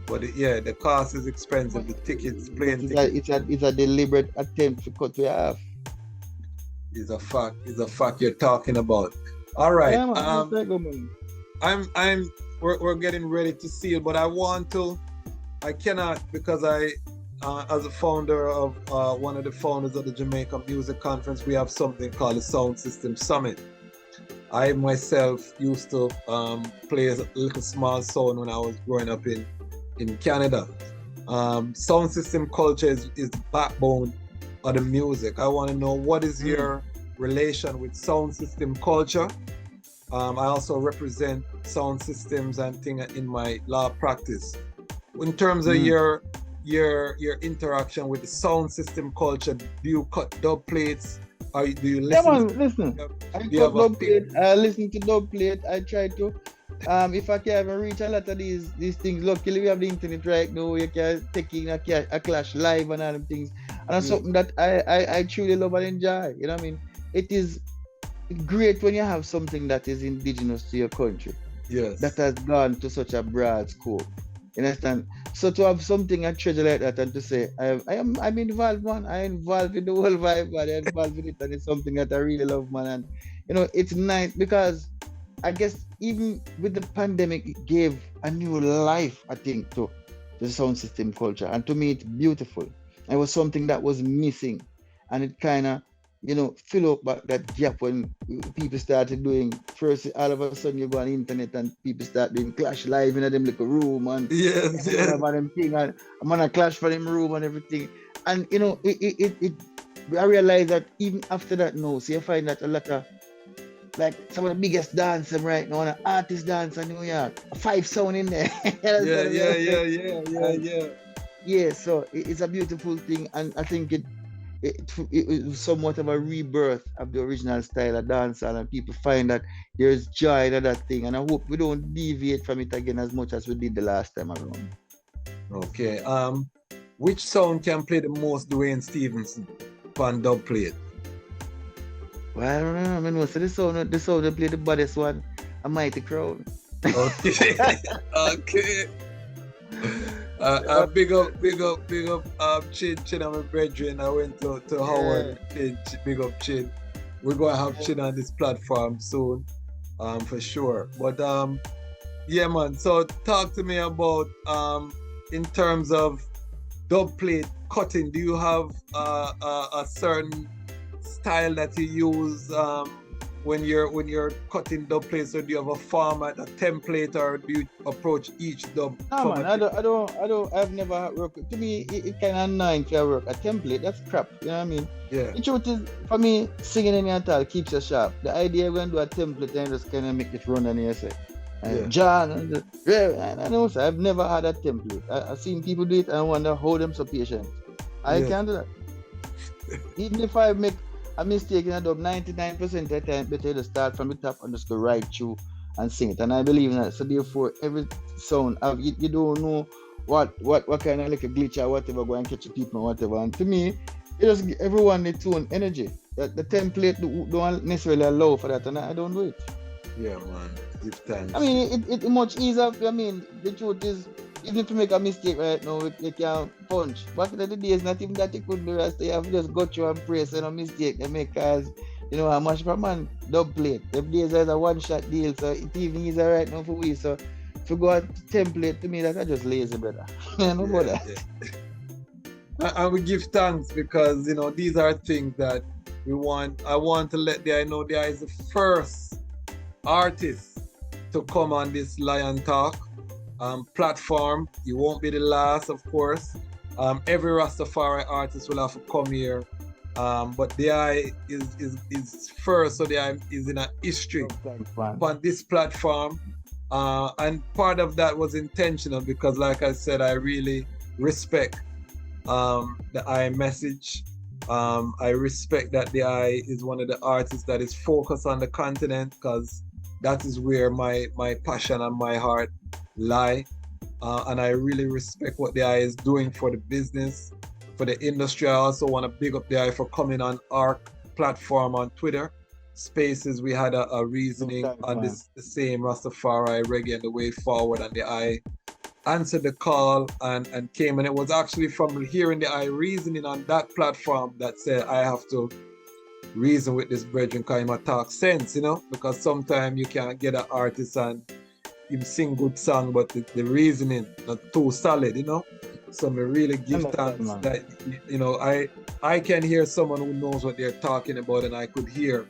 But the cost is expensive. The tickets, plane tickets. It's a deliberate attempt to cut to half. It's a fact you're talking about. All right. Yeah, we're getting ready to seal, but I cannot, because as a founder of one of the founders of the Jamaica Music Conference, we have something called the Sound System Summit. I myself used to play a little small sound when I was growing up in Canada. Sound system culture is the backbone of the music. I want to know, what is your relation with sound system culture? I also represent sound systems and things in my law practice. In terms of your interaction with the sound system culture, do you cut dub plates? Or do you Yeah, listen? man, listen. I do you have cut dub plate. I listen to dub plate. I try to. If I can even reach a lot of these things, luckily we have the internet right now. You can take in a clash live and all them things, and that's something that I truly love and enjoy. You know what I mean? It is great when you have something that is indigenous to your country. Yes. That has gone to such a broad scope. You understand? So to have something a treasure like that and to say I'm involved, man. I'm involved in the whole vibe, man. I'm involved with it, and it's something that I really love, man. And it's nice because I guess even with the pandemic, it gave a new life, I think, to the sound system culture. And to me, it's beautiful. It was something that was missing, and it kind of fill up that gap when people started doing first. All of a sudden, you go on the internet and people start doing clash live in them little room and yes. them thing, and I'm on a clash for them room and everything. And I realized that even after that, no, so you find that a lot of like some of the biggest dancers right now, an artist dance in New York, 5 sound in there. Yeah. So it's a beautiful thing, and I think it was somewhat of a rebirth of the original style of dancehall, and people find that there's joy in that thing, and I hope we don't deviate from it again as much as we did the last time around. Okay. Which sound can play the most Duane Stephenson on dub plate? Well, I don't know. I mean, most of the sound that play the baddest one, a Mighty Crown. Okay. Okay. Big up, Chin and my brethren. I went to Howard. Chin, big up Chin. We're gonna have Chin on this platform soon, for sure. But yeah, man. So talk to me about in terms of dub plate cutting. Do you have a certain style that you use when you're cutting dub plates, or do you have a format, a template, or do you approach each dub? No, man, I've never worked. To me, it kind of annoying to work a template. That's crap. You know what I mean? Yeah. The truth is, for me, singing in your tal keeps you sharp. The idea when do a template and just kind of make it run on your say. John, I know, so I've never had a template. I've seen people do it and I wonder how them so patient. I can't do that. Even if I make a mistake in a dub, 99% of the time, better to start from the top and just go right through and sing it. And I believe in that. So therefore, every sound, you don't know what kind of like a glitch or whatever go and catch the people or whatever. And to me, it just give everyone its own energy. That the template don't necessarily allow for that, and I don't do it. Yeah, man. Give thanks. I mean, it's much easier. I mean, the truth is, even if you make a mistake right now, you can punch. Back in the days, not even that you could do Rasta. You have just got you and pray, so no mistake they make, cause how much per man dub plate. Them days there's a one-shot deal, so it's even easier right now for we. So if you go at template, to me that's just lazy, brother. No about that. And we give thanks because these are things that we want. I want to let the I know there is the first artist to come on this Lion Talk platform. You won't be the last, of course. Every Rastafari artist will have to come here, but the eye is first, so the eye is in a history on this platform, and part of that was intentional because, like I said, I really respect the eye message. I respect that the eye is one of the artists that is focused on the continent, because that is where my passion and my heart lie. And I really respect what the eye is doing for the business, for the industry. I also want to big up the eye for coming on our platform on Twitter Spaces. We had a reasoning on the same Rastafari, Reggae, and the way forward, and the eye answered the call and came, and it was actually from hearing the eye reasoning on that platform that said I have to reason with this brethren because him talk sense, because sometimes you can't get an artist and him sing good song, but the reasoning not too solid, So me really give thanks that I can hear someone who knows what they're talking about, and I could hear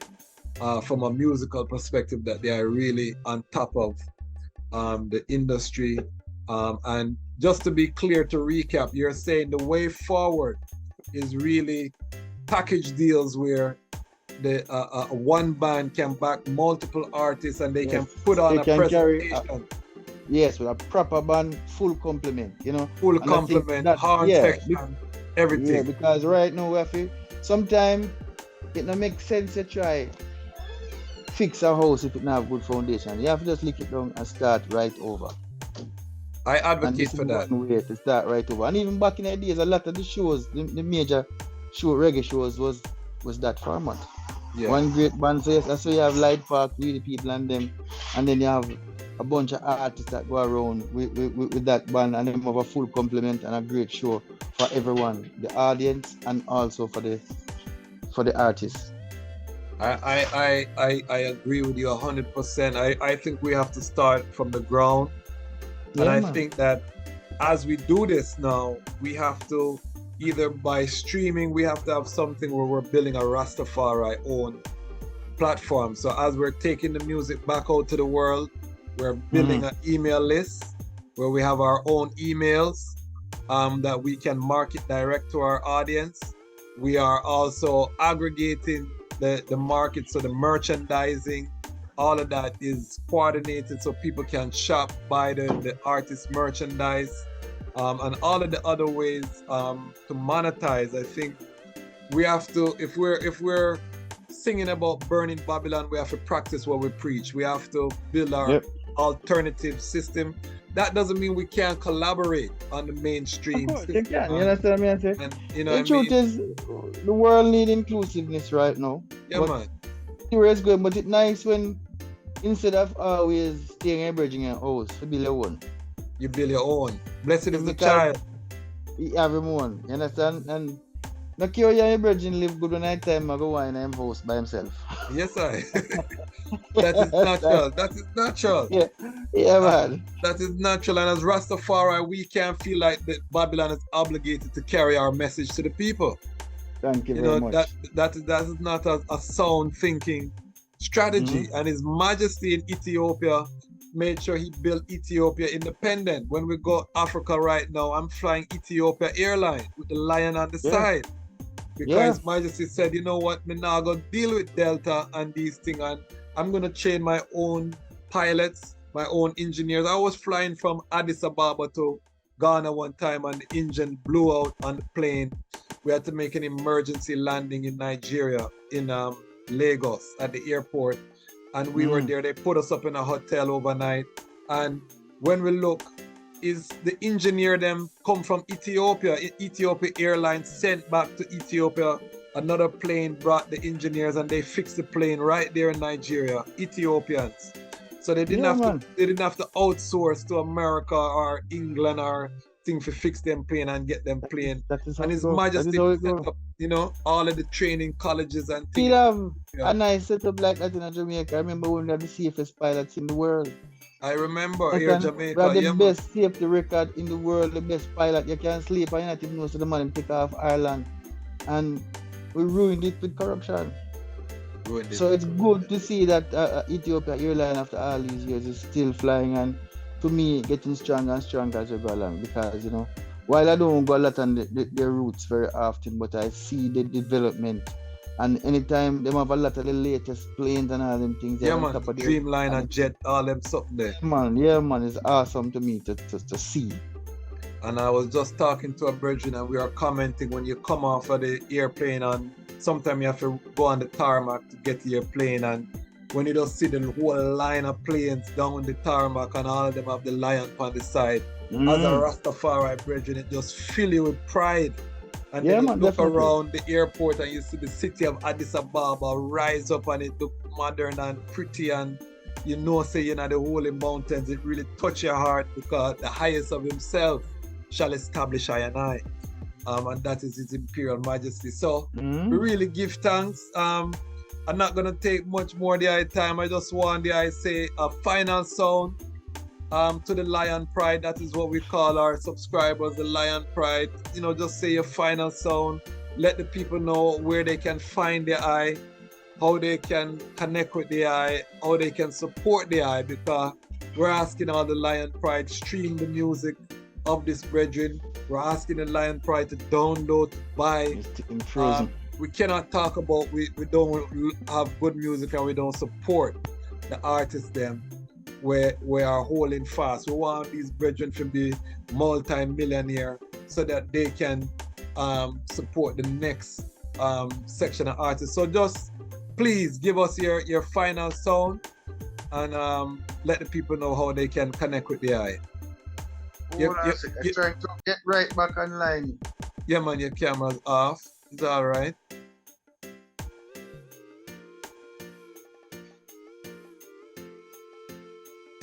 from a musical perspective that they are really on top of the industry. And just to be clear, to recap, you're saying the way forward is really package deals where the one band can back multiple artists and they can Yes. put on They a can carry presentation. yes, with a proper band, full complement, you know. Full And I think complement, that horn yeah, section, everything. yeah, because right now we have to sometimes it don't make sense to try fix a house if it not have good foundation. You have to just lick it down and start right over. I And advocate this is for that. one way to start right over. And even back in the days, a lot of the shows, the major reggae shows was that format. Yeah. One great band says, so you have Light Park, We the People and them, and then you have a bunch of artists that go around with that band and them have a full complement and a great show for everyone, the audience and also for the artists. I agree with you 100%. I think we have to start from the ground. And Yeah, I man. think that as we do this now, we have to either by streaming, we have to have something where we're building a Rastafari own platform. So as we're taking the music back out to the world, we're building an email list where we have our own emails that we can market direct to our audience. We are also aggregating the market, so the merchandising, all of that is coordinated so people can shop, buy the artist merchandise, and all of the other ways to monetize. I think we have to, if we're singing about burning Babylon, we have to practice what we preach. We have to build our alternative system. That doesn't mean we can't collaborate on the mainstream. Of course, you can. You understand me? I say? And you know, The truth is, the world needs inclusiveness right now. yeah, but man. where it's going, but it's nice when instead of always staying and bridging your house, to build your own. You build your own. Blessed is the Because child. everyone, you understand? And no care your bridging live good one night time, I go wine in house by himself. Yes, I. That is natural. That is natural. Yeah, man. That is natural. And as Rastafari, we can feel like that Babylon is obligated to carry our message to the people. Thank you very much. That is not a sound thinking strategy. And His Majesty in Ethiopia made sure he built Ethiopia independent. When we go Africa right now, I'm flying Ethiopia Airline with the lion on the side. Because His Majesty said, you know what, me now go deal with Delta and these things, and I'm gonna train my own pilots, my own engineers. I was flying from Addis Ababa to Ghana one time and the engine blew out on the plane. We had to make an emergency landing in Nigeria, in Lagos at the airport. And we were there, they put us up in a hotel overnight. And when we look, is the engineer them come from Ethiopia. Ethiopia Airlines sent back to Ethiopia. Another plane brought the engineers and they fixed the plane right there in Nigeria, Ethiopians. So they didn't have to outsource to America or England or thing to fix them plane and get them plane. And His Majesty set up, you know, all of the training colleges and things. Still have a nice setup like that in Jamaica. I remember when we had the safest pilots in the world. I remember here in Jamaica. We had the best safety record in the world, the best pilot. You can't sleep and you not even know so the man take off Ireland. And we ruined it with corruption. So it's good to see that Ethiopia Airline after all these years is still flying and to me getting stronger and stronger as we go along, because you know, while I don't go a lot on their routes very often, but I see the development, and anytime they have a lot of the latest planes and all them things. Yeah, man, Dreamliner, Jet, all them something there. Yeah, man, it's awesome to me to see. And I was just talking to a brethren and we are commenting when you come off of the airplane and sometimes you have to go on the tarmac to get to your plane, and when you just see the whole line of planes down the tarmac and all of them have the lion on the side, as a Rastafari brethren, it just fill you with pride. And then you look around the airport and you see the city of Addis Ababa rise up and it look modern and pretty, and you know, say, you know, the holy mountains, it really touch your heart because the highest of himself shall establish I and I. And that is His Imperial Majesty. So we really give thanks. I'm not gonna take much more of the time. I just want the say a final sound to the Lion Pride. That is what we call our subscribers, the Lion Pride. You know, just say your final sound. Let the people know where they can find the eye, how they can connect with the eye, how they can support the eye, because we're asking all the Lion Pride stream the music of this brethren. We're asking the Lion Pride to download, buy we cannot talk about we don't have good music and we don't support the artists them where we are holding fast. We want these brethren to be multi-millionaire so that they can support the next section of artists. So just please give us your final sound and let the people know how they can connect with the eye. I'm trying to get right back online. Yeah, man, your camera's off. It's all right.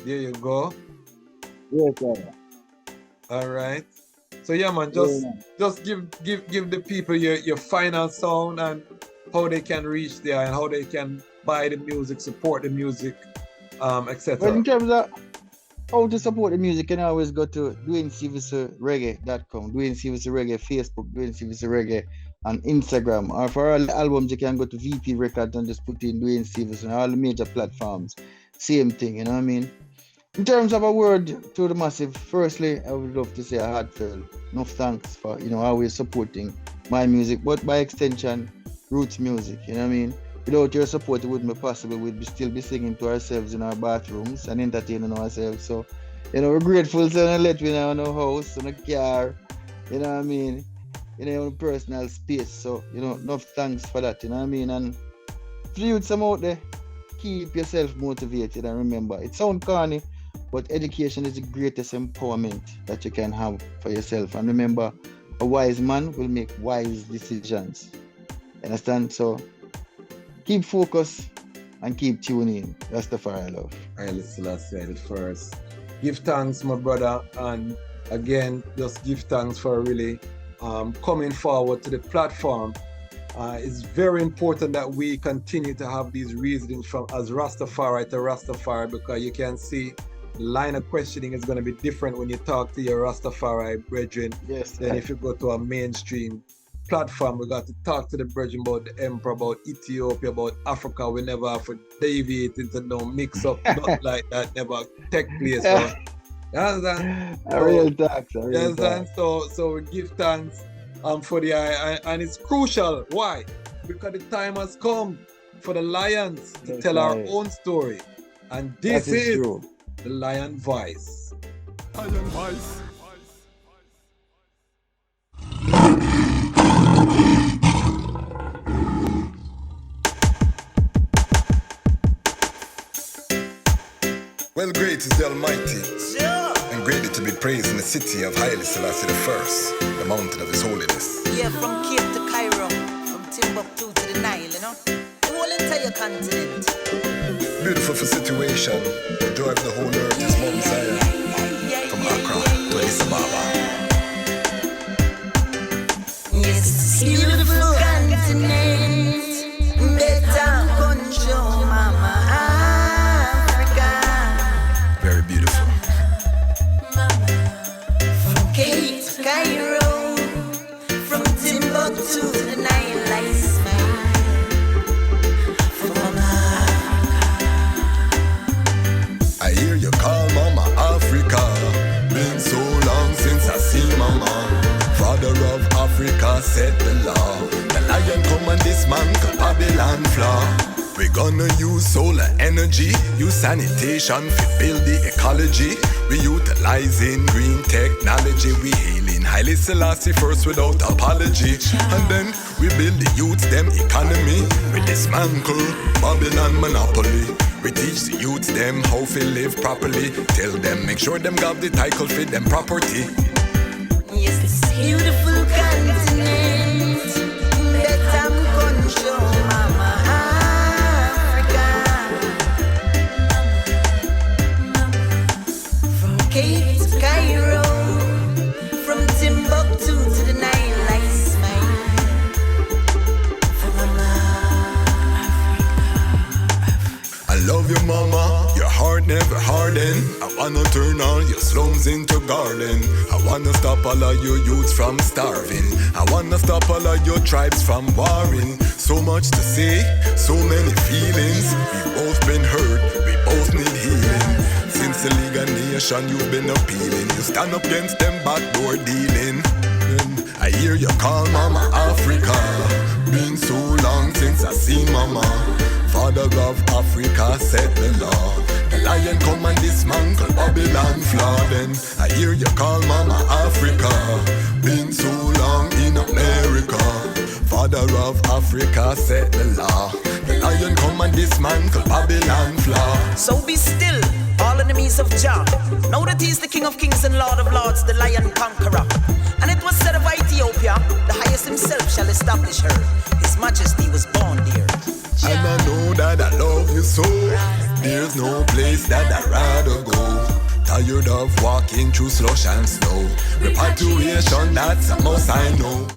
There you go. Yes, sir. All right. So yeah, man, just give the people your final sound and how they can reach there and how they can buy the music, support the music, etc. Well, in terms of how to support the music, you can always go to DuaneStephenson.reggae.com, Duane Stephenson Reggae, Facebook, Duane Stephenson Reggae, and Instagram. Or for all the albums, you can go to VP Records and just put in Duane Stephenson, all the major platforms. Same thing, you know what I mean? In terms of a word to the massive, firstly, I would love to say a heartfelt enough thanks for, always supporting my music, but by extension, roots music, you know what I mean? Without your support, it wouldn't be possible. We'd still be singing to ourselves in our bathrooms and entertaining ourselves. So, we're grateful to let me know in our house, in a car, you know what I mean? In our own personal space. So, enough thanks for that, you know what I mean? And for you, some out there, keep yourself motivated and remember, it sounds corny, but education is the greatest empowerment that you can have for yourself. And remember, a wise man will make wise decisions. Understand? So, keep focused and keep tuning. Rastafari love. Haile Selassie the first. Give thanks, my brother, and again, just give thanks for really coming forward to the platform. It's very important that we continue to have these reasonings from as Rastafari to Rastafari, because you can see the line of questioning is going to be different when you talk to your Rastafari brethren than if you go to a mainstream platform. We got to talk to the brethren about the emperor, about Ethiopia, about Africa. We never have to deviate into no mix up, not like that, never take place. So, you understand? A real tax. You understand? So we give thanks for the and it's crucial. Why? Because the time has come for the lions to tell our own story. And this is true. The Lion Voice. Lion Voice. Well, great is the Almighty, and greatly to be praised in the city of Haile Selassie I, the mountain of His holiness. Yeah, from Cape to Cairo, from Timbuktu to the Nile, the whole entire continent. Beautiful for situation, the joy of the whole earth is Mount Zion, from Accra to Addis Ababa. Yes, it's a beautiful continent, better control, Mama Africa. Very beautiful. From Cape to Cairo, from Timbuktu to the Nile, I smile. I hear you call Mama Africa. Been so long since I see Mama. Father of Africa set the law. The lion come and dismantle Babylon flaw. We gonna use solar energy, use sanitation to build the ecology. We utilizing green technology. We hailing Haile Selassie first without apology. And then we build the youths them economy. We dismantle Babylon monopoly. We teach the youths them how to live properly. Tell them make sure them got the title fit them property. Yes, this beautiful continent, better control, Mama Africa. From Cape to Cairo, from Timbuktu to the Nile, I smile. For Mama I love you, Mama. Your heart never harden. I wanna turn all your slums into garden. I wanna stop all of your youths from starving. I wanna stop all of your tribes from warring. So much to say, so many feelings. We both been hurt, we both need healing. Since the League of Nations you've been appealing. You stand up against them backdoor dealing. I hear you call Mama Africa. Been so long since I seen mama. Father of Africa set the law. The lion come and dismantle Babylon flaw. Then I hear you call mama Africa. Been so long in America. Father of Africa set the law. The lion come and dismantle Babylon flaw. So be still, all enemies of Jah. Know that he's the King of Kings and Lord of Lords, the Lion Conqueror. And it was said of Ethiopia, the highest himself shall establish her. His Majesty was born there. And I know that I love you so. There's no place that I'd rather go. Tired of walking through slush and snow. Repatriation, that's a must I know.